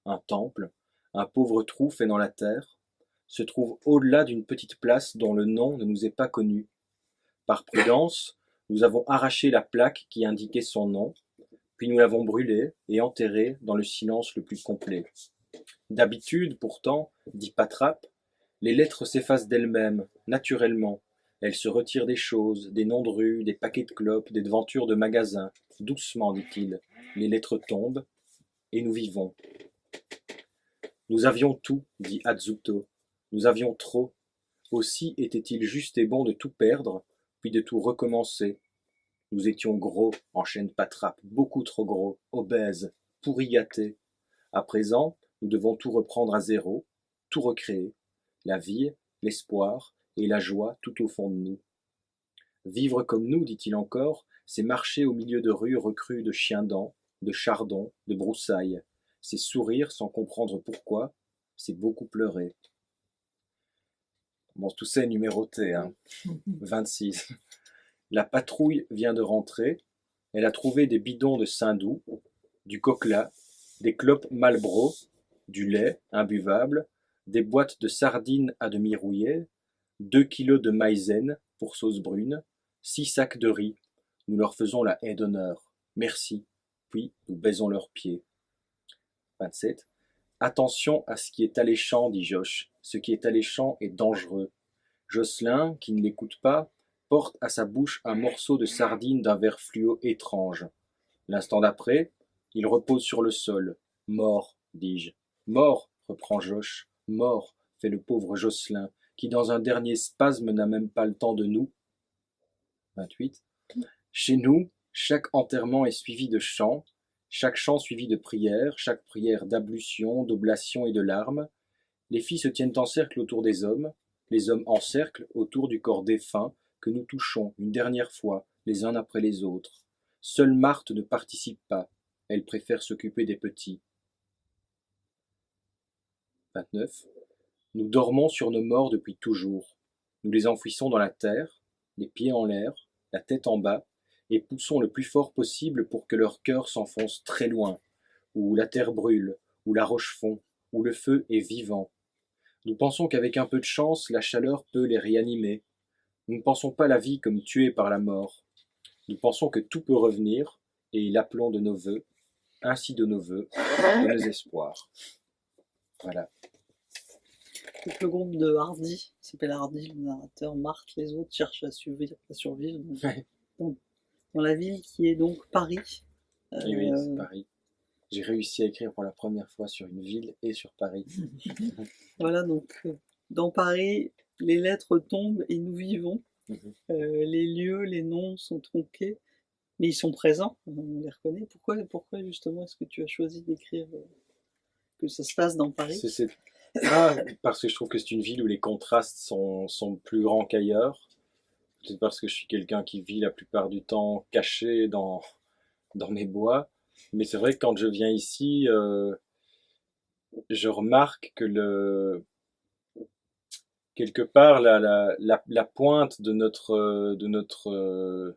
un temple, un pauvre trou fait dans la terre, se trouve au-delà d'une petite place dont le nom ne nous est pas connu. Par prudence, nous avons arraché la plaque qui indiquait son nom, puis nous l'avons brûlée et enterrée dans le silence le plus complet. D'habitude, pourtant, dit Patrappe, les lettres s'effacent d'elles-mêmes, naturellement. Elles se retirent des choses, des noms de rues, des paquets de clopes, des devantures de magasins. Doucement, dit-il, les lettres tombent, et nous vivons. Nous avions tout, dit Azzuto. Nous avions trop. Aussi était-il juste et bon de tout perdre, puis de tout recommencer. Nous étions gros, enchaîne Patrappe, beaucoup trop gros, obèses, pourri gâtés. À présent, nous devons tout reprendre à zéro, tout recréer. La vie, l'espoir et la joie tout au fond de nous. Vivre comme nous, dit-il encore, c'est marcher au milieu de rues recrues de chiens-dents, de chardons, de broussailles. C'est sourire sans comprendre pourquoi, c'est beaucoup pleurer. Bon, tout ça est numéroté, hein. 26. La patrouille vient de rentrer. Elle a trouvé des bidons de Saint-Doux, du coquelas, des clopes Marlboro, du lait imbuvable, des boîtes de sardines à demi rouillées, 2 kilos de maïzène pour sauce brune, 6 sacs de riz. Nous leur faisons la haie d'honneur. Merci. Puis nous baisons leurs pieds. 27. Attention à ce qui est alléchant, dit Josh. Ce qui est alléchant est dangereux. Jocelyn, qui ne l'écoute pas, porte à sa bouche un morceau de sardine d'un vert fluo étrange. L'instant d'après, il repose sur le sol. Mort, dis-je. Mort, reprend Josh. Mort, fait le pauvre Jocelyn, qui dans un dernier spasme n'a même pas le temps de nous. 28. Chez nous, chaque enterrement est suivi de chants, chaque chant suivi de prières, chaque prière d'ablution, d'oblation et de larmes. Les filles se tiennent en cercle autour des hommes, les hommes en cercle autour du corps défunt que nous touchons une dernière fois, les uns après les autres. Seule Marthe ne participe pas, elle préfère s'occuper des petits. 29. Nous dormons sur nos morts depuis toujours. Nous les enfouissons dans la terre, les pieds en l'air, la tête en bas, et poussons le plus fort possible pour que leur cœur s'enfonce très loin, où la terre brûle, où la roche fond, où le feu est vivant. Nous pensons qu'avec un peu de chance, la chaleur peut les réanimer. Nous ne pensons pas la vie comme tuée par la mort. Nous pensons que tout peut revenir, et l'appelons de nos vœux, ainsi de nos vœux, de nos espoirs. Voilà. Donc, le groupe de Hardy, qui s'appelle Hardy, le narrateur, Marthe, les autres cherchent à survivre dans la ville qui est donc Paris. Et oui, c'est Paris. J'ai réussi à écrire pour la première fois sur une ville et sur Paris. Voilà, donc dans Paris, les lettres tombent et nous vivons. Les lieux, les noms sont tronqués, mais ils sont présents, on les reconnaît. Pourquoi justement est-ce que tu as choisi d'écrire que ça se passe dans Paris? Parce que je trouve que c'est une ville où les contrastes sont plus grands qu'ailleurs. Peut-être parce que je suis quelqu'un qui vit la plupart du temps caché dans mes bois. Mais c'est vrai que quand je viens ici, je remarque que quelque part la pointe de notre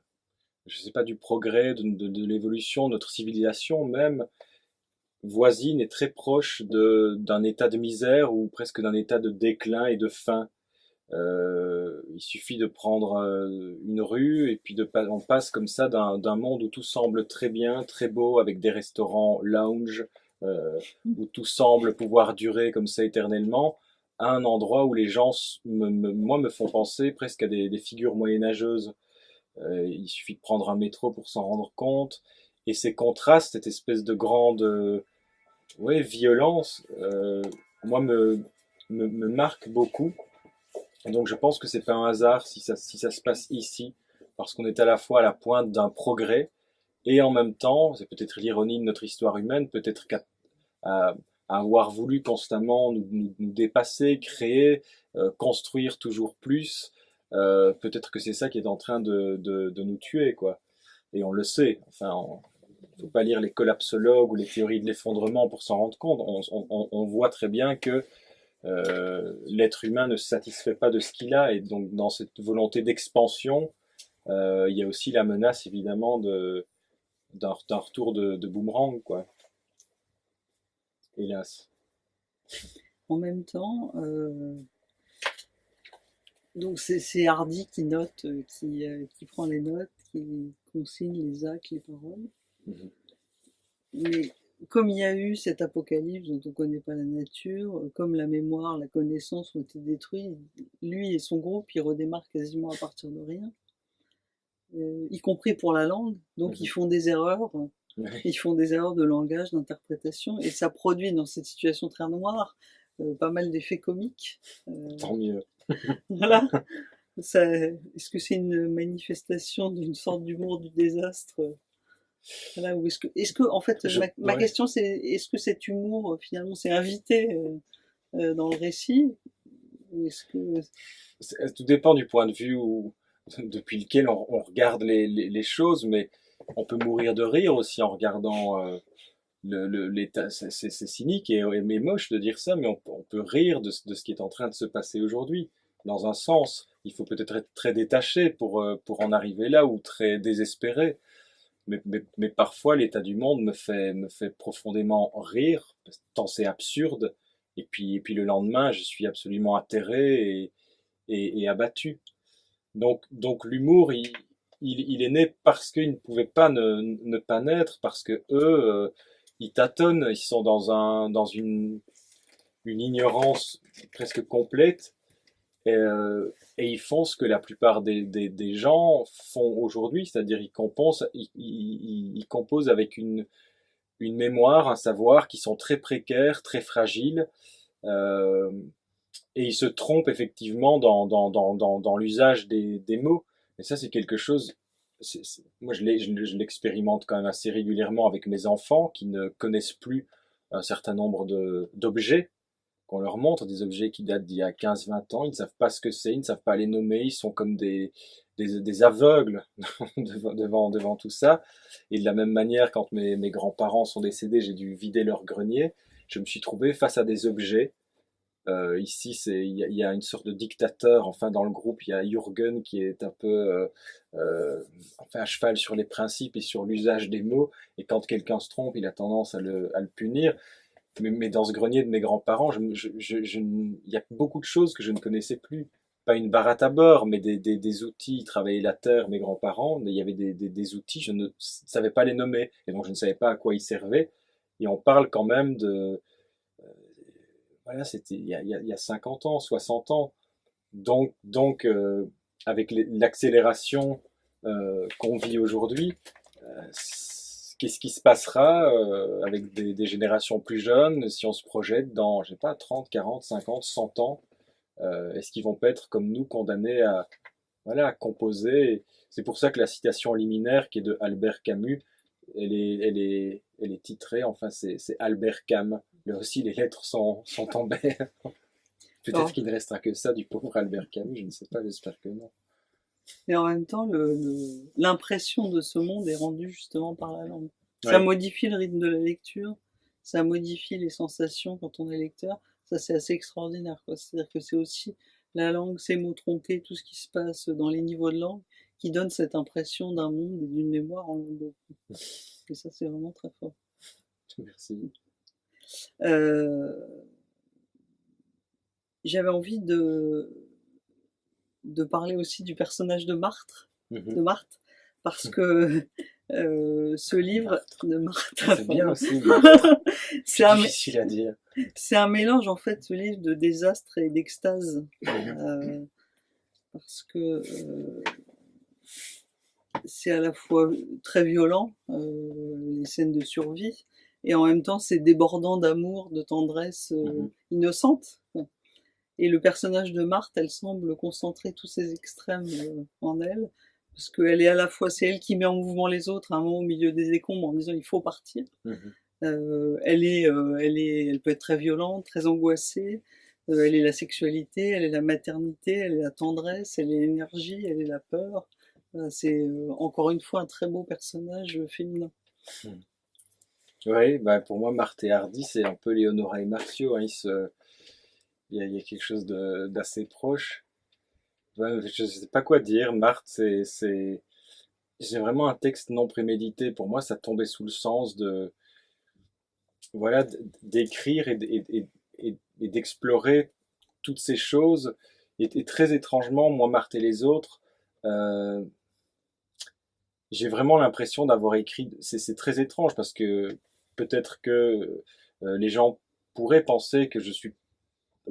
je sais pas, du progrès, de l'évolution, de notre civilisation même, voisine est très proche d'un état de misère ou presque d'un état de déclin et de faim. Il suffit de prendre une rue et puis on passe comme ça d'un monde où tout semble très bien, très beau, avec des restaurants lounge, où tout semble pouvoir durer comme ça éternellement, à un endroit où les gens me font penser presque à des figures moyenâgeuses. Il suffit de prendre un métro pour s'en rendre compte. Et ces contrastes, cette espèce de grande violence, moi me marque beaucoup. Et donc je pense que c'est pas un hasard si ça se passe ici, parce qu'on est à la fois à la pointe d'un progrès, et en même temps, c'est peut-être l'ironie de notre histoire humaine, peut-être à avoir voulu constamment nous dépasser, créer, construire toujours plus, peut-être que c'est ça qui est en train de nous tuer, quoi. Et on le sait, enfin, faut pas lire les collapsologues ou les théories de l'effondrement pour s'en rendre compte. On voit très bien que l'être humain ne se satisfait pas de ce qu'il a, et donc dans cette volonté d'expansion, il y a aussi la menace évidemment d'un retour de boomerang, quoi. Hélas. En même temps, Donc c'est Hardy qui note, qui prend les notes, qui consigne les actes, les paroles. Mhm. Mais comme il y a eu cet apocalypse dont on ne connaît pas la nature, comme la mémoire, la connaissance ont été détruits, lui et son groupe, ils redémarrent quasiment à partir de rien, y compris pour la langue. Donc Mhm. ils font des erreurs de langage, d'interprétation, et ça produit dans cette situation très noire pas mal d'effets comiques. Tant mieux. Voilà. Est-ce que c'est une manifestation d'une sorte d'humour du désastre? Voilà, ou en fait, ma Ouais. question c'est, est-ce que cet humour, finalement, s'est invité dans le récit? Ou est-ce que... Tout dépend du point de vue depuis lequel on regarde les choses, mais on peut mourir de rire aussi en regardant l'état. C'est cynique et moche de dire ça, mais on peut rire de ce qui est en train de se passer aujourd'hui. Dans un sens, il faut peut-être être très détaché pour en arriver là, ou très désespéré. Mais parfois, l'état du monde me fait profondément rire, tant c'est absurde. Et puis le lendemain, je suis absolument atterré et abattu. Donc l'humour, il est né parce qu'il ne pouvait pas ne pas naître, parce que eux, ils tâtonnent, ils sont dans une ignorance presque complète, et ils font ce que la plupart des gens font aujourd'hui, c'est-à-dire ils composent avec une mémoire, un savoir qui sont très précaires, très fragiles, euh, et ils se trompent effectivement dans l'usage des mots. Et ça, c'est quelque chose. Moi, je l'expérimente quand même assez régulièrement avec mes enfants qui ne connaissent plus un certain nombre d'objets qu'on leur montre, des objets qui datent d'il y a 15-20 ans. Ils ne savent pas ce que c'est, ils ne savent pas les nommer, ils sont comme des aveugles devant tout ça. Et de la même manière, quand mes grands-parents sont décédés, j'ai dû vider leur grenier. Je me suis trouvé face à des objets. Ici, il y a une sorte de dictateur. Enfin, dans le groupe, il y a Jürgen qui est un peu, enfin, à cheval sur les principes et sur l'usage des mots. Et quand quelqu'un se trompe, il a tendance à le punir. Mais dans ce grenier de mes grands-parents, il y a beaucoup de choses que je ne connaissais plus. Pas une baratte à beurre, mais des outils. Ils travaillaient la terre, mes grands-parents, mais il y avait des outils, je ne savais pas les nommer. Et donc, je ne savais pas à quoi ils servaient. Et on parle quand même de, voilà, c'était il y a 50 ans, 60 ans. Donc, avec l'accélération qu'on vit aujourd'hui, qu'est-ce qui se passera avec des générations plus jeunes si on se projette dans, je sais pas, 30, 40, 50, 100 ans? Est-ce qu'ils vont pas être comme nous condamnés à, voilà, à composer? C'est pour ça que la citation liminaire qui est de Albert Camus, elle est titrée, enfin c'est Albert Cam. Là aussi les lettres sont tombées. Peut-être Alors, qu'il ne restera que ça du pauvre Albert Camus, je ne sais pas, j'espère que non. mais en même temps, l'impression de ce monde est rendue justement par la langue. Ça Oui. modifie le rythme de la lecture, ça modifie les sensations quand on est lecteur. Ça, c'est assez extraordinaire, quoi. C'est-à-dire que c'est aussi la langue, ces mots tronqués, tout ce qui se passe dans les niveaux de langue, qui donne cette impression d'un monde et d'une mémoire en langue. Et ça, c'est vraiment très fort. Merci. Euh, J'avais envie de parler aussi du personnage Mhm. de Marthe, parce que ce livre Martre. de Marthe, Ah, c'est bien pardon, aussi, Martre. c'est C'est un, difficile à dire. c'est un mélange en fait, ce livre de désastre et d'extase, euh, parce que c'est à la fois très violent, les scènes de survie, et en même temps c'est débordant d'amour, de tendresse Mhm. innocente. Et le personnage de Marthe, elle semble concentrer tous ces extrêmes en elle, parce qu'elle est à la fois, c'est elle qui met en mouvement les autres à un moment au milieu des décombres en disant il faut partir. Mhm. Elle peut être très violente, très angoissée. Elle est la sexualité, elle est la maternité, elle est la tendresse, elle est l'énergie, elle est la peur. C'est encore une fois un très beau personnage féminin. Mhm. Oui, bah pour moi, Marthe et Hardy, c'est un peu Léonora et Martiaux, hein, il y a quelque chose d'assez proche. Ouais, je ne sais pas quoi dire. Marthe, c'est vraiment un texte non prémédité. Pour moi, ça tombait sous le sens de, voilà, d'écrire et d'explorer toutes ces choses Et très étrangement, moi, Marthe et les autres, euh, j'ai vraiment l'impression d'avoir écrit. C'est très étrange parce que peut-être que les gens pourraient penser que je suis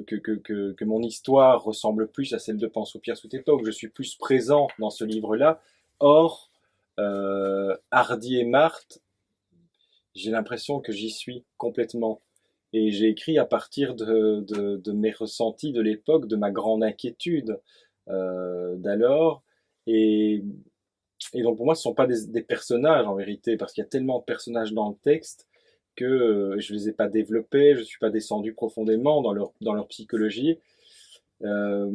que mon histoire ressemble plus à celle de Pense-Soupir sous tes pas, ou que je suis plus présent dans ce livre-là. Or, Hardy et Marthe, j'ai l'impression que j'y suis complètement. Et j'ai écrit à partir de mes ressentis de l'époque, de ma grande inquiétude d'alors. Et, et donc pour moi, ce ne sont pas des personnages en vérité, parce qu'il y a tellement de personnages dans le texte que je ne les ai pas développés, je ne suis pas descendu profondément dans leur psychologie. Euh,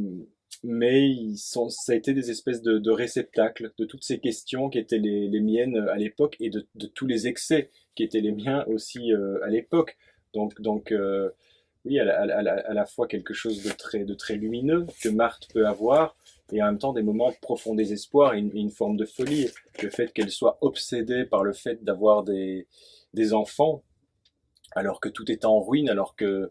mais ça a été des espèces de réceptacles de toutes ces questions qui étaient les miennes à l'époque et de tous les excès qui étaient les miens aussi à l'époque. Donc oui, à la fois quelque chose de très lumineux que Marthe peut avoir et en même temps des moments de profond désespoir et une forme de folie. Le fait qu'elle soit obsédée par le fait d'avoir des enfants alors que tout est en ruine, alors que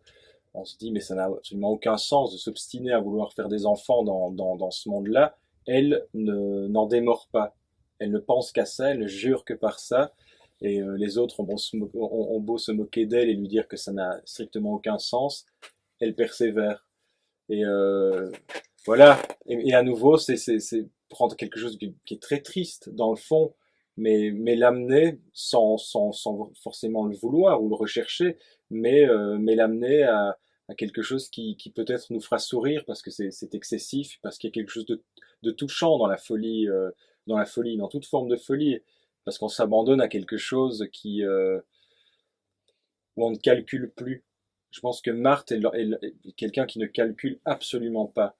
on se dit mais ça n'a absolument aucun sens de s'obstiner à vouloir faire des enfants dans ce monde-là. Elle n'en démord pas. Elle ne pense qu'à ça, elle ne jure que par ça. Et les autres ont beau se moquer d'elle et lui dire que ça n'a strictement aucun sens. Elle persévère. Et voilà. Et à nouveau, c'est prendre quelque chose qui est très triste dans le fond, mais l'amener sans forcément le vouloir ou le rechercher, mais l'amener à quelque chose qui peut-être nous fera sourire parce que c'est excessif, parce qu'il y a quelque chose de touchant dans la folie, dans toute forme de folie, parce qu'on s'abandonne à quelque chose où on ne calcule plus. Je pense que Marthe est quelqu'un qui ne calcule absolument pas.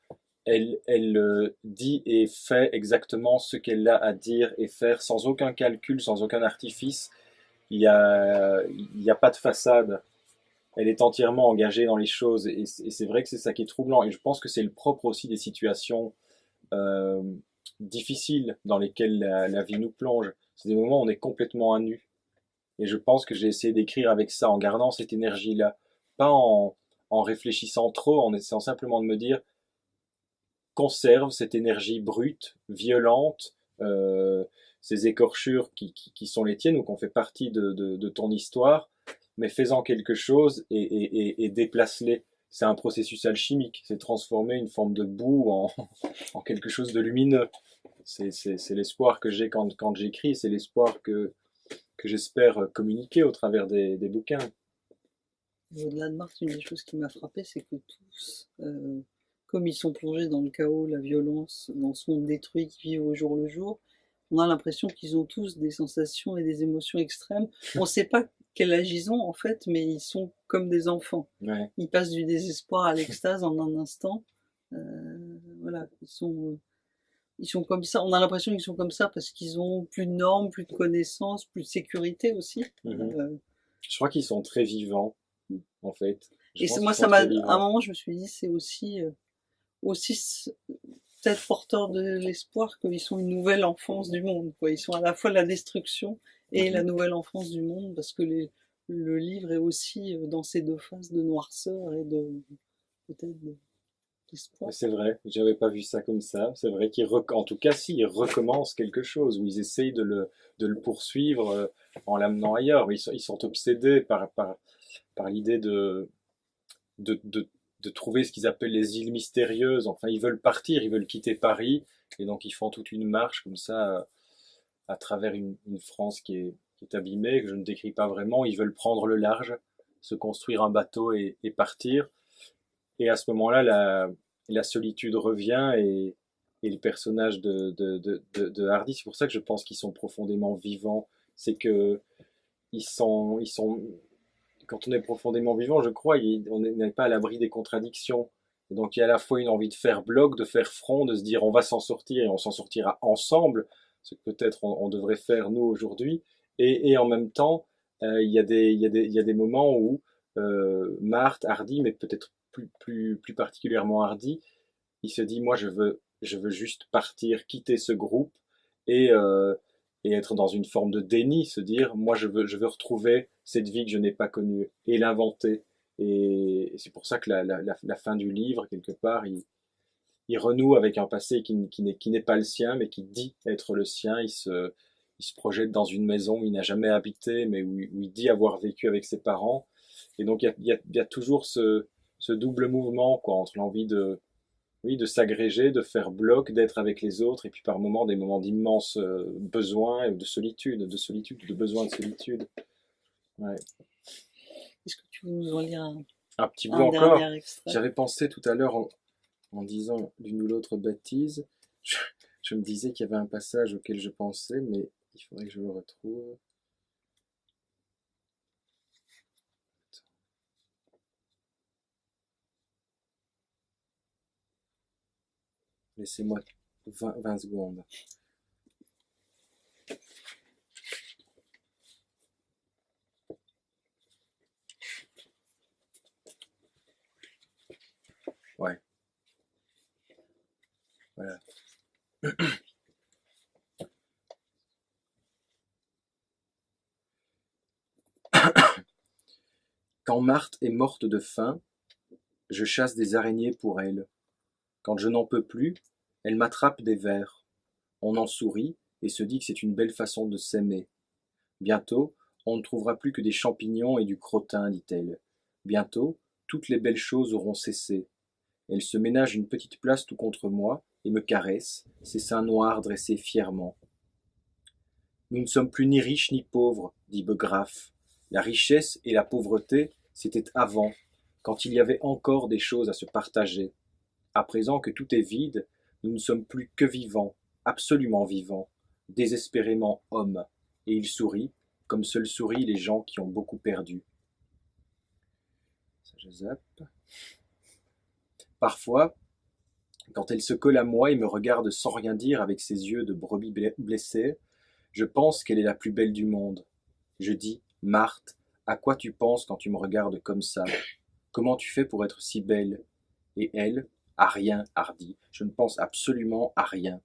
Elle dit et fait exactement ce qu'elle a à dire et faire sans aucun calcul, sans aucun artifice. Il y a pas de façade. Elle est entièrement engagée dans les choses et c'est vrai que c'est ça qui est troublant. Et je pense que c'est le propre aussi des situations euh, difficiles dans lesquelles la vie nous plonge. C'est des moments où on est complètement à nu. Et je pense que j'ai essayé d'écrire avec ça, en gardant cette énergie-là, pas en réfléchissant trop, en essayant simplement de me dire, conserve cette énergie brute, violente, ces écorchures qui sont les tiennes ou qu'on fait partie de ton histoire, mais fais-en quelque chose et déplace-les. C'est un processus alchimique, c'est transformer une forme de boue en quelque chose de lumineux. C'est l'espoir que j'ai quand j'écris, c'est l'espoir que j'espère communiquer au travers des bouquins. Au-delà de Marthe, une des choses qui m'a frappé, c'est que tous, comme ils sont plongés dans le chaos, la violence, dans ce monde détruit, qui vivent au jour le jour, on a l'impression qu'ils ont tous des sensations et des émotions extrêmes. On ne sait pas quel âge ils ont en fait, mais ils sont comme des enfants. Ouais. Ils passent du désespoir à l'extase en un instant. Voilà, ils sont comme ça. On a l'impression qu'ils sont comme ça parce qu'ils ont plus de normes, plus de connaissances, plus de sécurité aussi. Mhm. Euh, Je crois qu'ils sont très vivants, en fait. Je et pense moi, qu'ils sont ça m'a, très à un vivants. moment, je me suis dit, c'est aussi peut-être porteur de l'espoir qu'ils sont une nouvelle enfance du monde, quoi. Ils sont à la fois la destruction et la Mhm. nouvelle enfance du monde, parce que le livre est aussi dans ces deux phases de noirceur et peut-être d'espoir. C'est vrai, j'avais pas vu ça comme ça. C'est vrai en tout cas, si, ils recommencent quelque chose, où ils essayent de le poursuivre en l'amenant ailleurs. Mais ils sont obsédés par l'idée de, de, de trouver ce qu'ils appellent les îles mystérieuses. Enfin, ils veulent partir, ils veulent quitter Paris, et donc ils font toute une marche comme ça à travers une France qui est abîmée, que je ne décris pas vraiment. Ils veulent prendre le large, se construire un bateau et partir. Et à ce moment-là, la solitude revient et le personnage de Hardy, c'est pour ça que je pense qu'ils sont profondément vivants. C'est que ils sont, quand on est profondément vivant, je crois, on n'est pas à l'abri des contradictions. Et donc il y a à la fois une envie de faire bloc, de faire front, de se dire on va s'en sortir et on s'en sortira ensemble, ce que peut-être on devrait faire nous aujourd'hui. Et en même temps, il y a des moments où Marthe, Hardy, mais peut-être plus particulièrement Hardy, il se dit moi je veux juste partir, quitter ce groupe et, euh, et être dans une forme de déni, se dire moi je veux retrouver cette vie que je n'ai pas connue et l'inventer. Et c'est pour ça que la fin du livre, quelque part, il renoue avec un passé qui n'est pas le sien, mais qui dit être le sien. Il se projette dans une maison où il n'a jamais habité, mais où il dit avoir vécu avec ses parents. Et donc il y a toujours ce double mouvement, quoi, entre l'envie oui, de s'agréger, de faire bloc, d'être avec les autres, et puis par moments des moments d'immense besoin, de solitude, de besoin de solitude. Ouais. Est-ce que tu veux nous en lire Un petit bout un encore. dernier extrait? J'avais pensé tout à l'heure en disant l'une ou l'autre bêtise, je me disais qu'il y avait un passage auquel je pensais, mais il faudrait que je le retrouve. Laissez-moi 20 secondes. Ouais. Voilà. Quand Marthe est morte de faim, je chasse des araignées pour elle. Quand je n'en peux plus, elle m'attrape des vers. On en sourit et se dit que c'est une belle façon de s'aimer. Bientôt, on ne trouvera plus que des champignons et du crottin, dit-elle. Bientôt, toutes les belles choses auront cessé. Elle se ménage une petite place tout contre moi et me caresse, ses seins noirs dressés fièrement. Nous ne sommes plus ni riches ni pauvres, dit Begraphe. La richesse et la pauvreté, c'était avant, quand il y avait encore des choses à se partager. À présent que tout est vide, nous ne sommes plus que vivants, absolument vivants, désespérément hommes. Et il sourit, comme seuls sourient les gens qui ont beaucoup perdu. Ça, je zappe. Parfois, quand elle se colle à moi et me regarde sans rien dire avec ses yeux de brebis blessée, je pense qu'elle est la plus belle du monde. Je dis, Marthe, à quoi tu penses quand tu me regardes comme ça? Comment tu fais pour être si belle? Et elle, à rien, hardi. Je ne pense absolument à rien.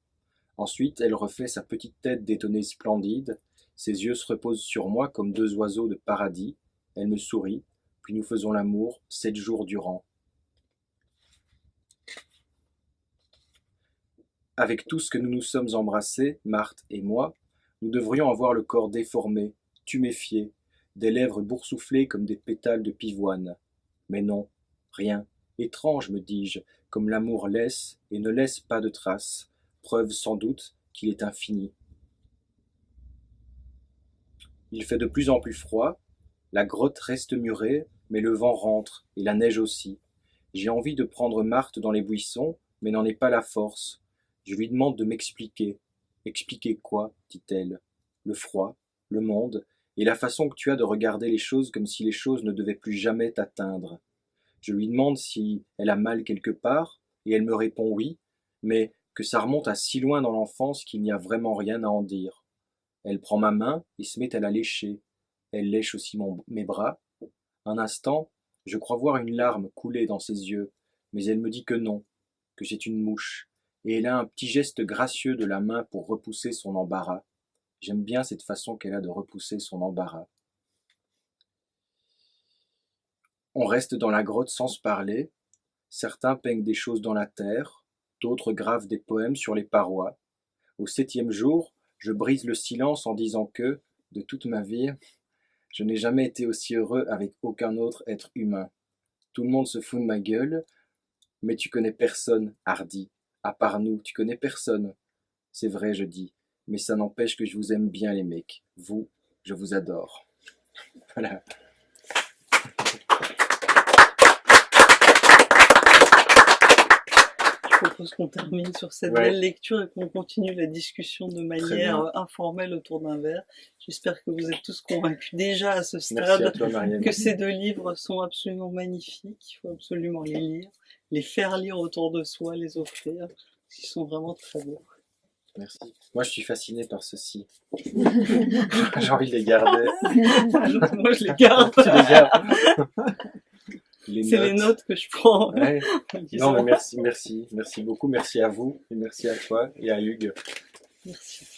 Ensuite, elle refait sa petite tête d'étonnée splendide. Ses yeux se reposent sur moi comme deux oiseaux de paradis. Elle me sourit, puis nous faisons l'amour 7 jours durant. Avec tout ce que nous nous sommes embrassés, Marthe et moi, nous devrions avoir le corps déformé, tuméfié, des lèvres boursouflées comme des pétales de pivoine. Mais non, rien. Étrange, me dis-je, comme l'amour laisse et ne laisse pas de traces, preuve sans doute qu'il est infini. Il fait de plus en plus froid, la grotte reste murée, mais le vent rentre, et la neige aussi. J'ai envie de prendre Marthe dans les buissons, mais n'en ai pas la force. Je lui demande de m'expliquer. Expliquer quoi, dit-elle. Le froid, le monde, et la façon que tu as de regarder les choses comme si les choses ne devaient plus jamais t'atteindre. Je lui demande si elle a mal quelque part, et elle me répond oui, mais que ça remonte à si loin dans l'enfance qu'il n'y a vraiment rien à en dire. Elle prend ma main et se met à la lécher. Elle lèche aussi mes bras. Un instant, je crois voir une larme couler dans ses yeux, mais elle me dit que non, que c'est une mouche, et elle a un petit geste gracieux de la main pour repousser son embarras. J'aime bien cette façon qu'elle a de repousser son embarras. On reste dans la grotte sans se parler. Certains peignent des choses dans la terre, d'autres gravent des poèmes sur les parois. Au 7e jour, je brise le silence en disant que, de toute ma vie, je n'ai jamais été aussi heureux avec aucun autre être humain. Tout le monde se fout de ma gueule, mais tu connais personne, hardi. À part nous, tu connais personne. C'est vrai, je dis, mais ça n'empêche que je vous aime bien les mecs. Vous, je vous adore. Voilà. Je propose qu'on termine sur cette belle lecture et qu'on continue la discussion de manière informelle autour d'un verre. J'espère que vous êtes tous convaincus déjà à ce stade que ces 2 livres sont absolument magnifiques. Il faut absolument les lire, les faire lire autour de soi, les offrir. Ils sont vraiment très beaux. Merci. Moi, je suis fasciné par ceci. J'ai envie de les garder. Moi, je les garde. Tu les gardes. C'est les notes que je prends. Ouais. Non, mais merci beaucoup. Merci à vous. Et merci à toi et à Hugues. Merci.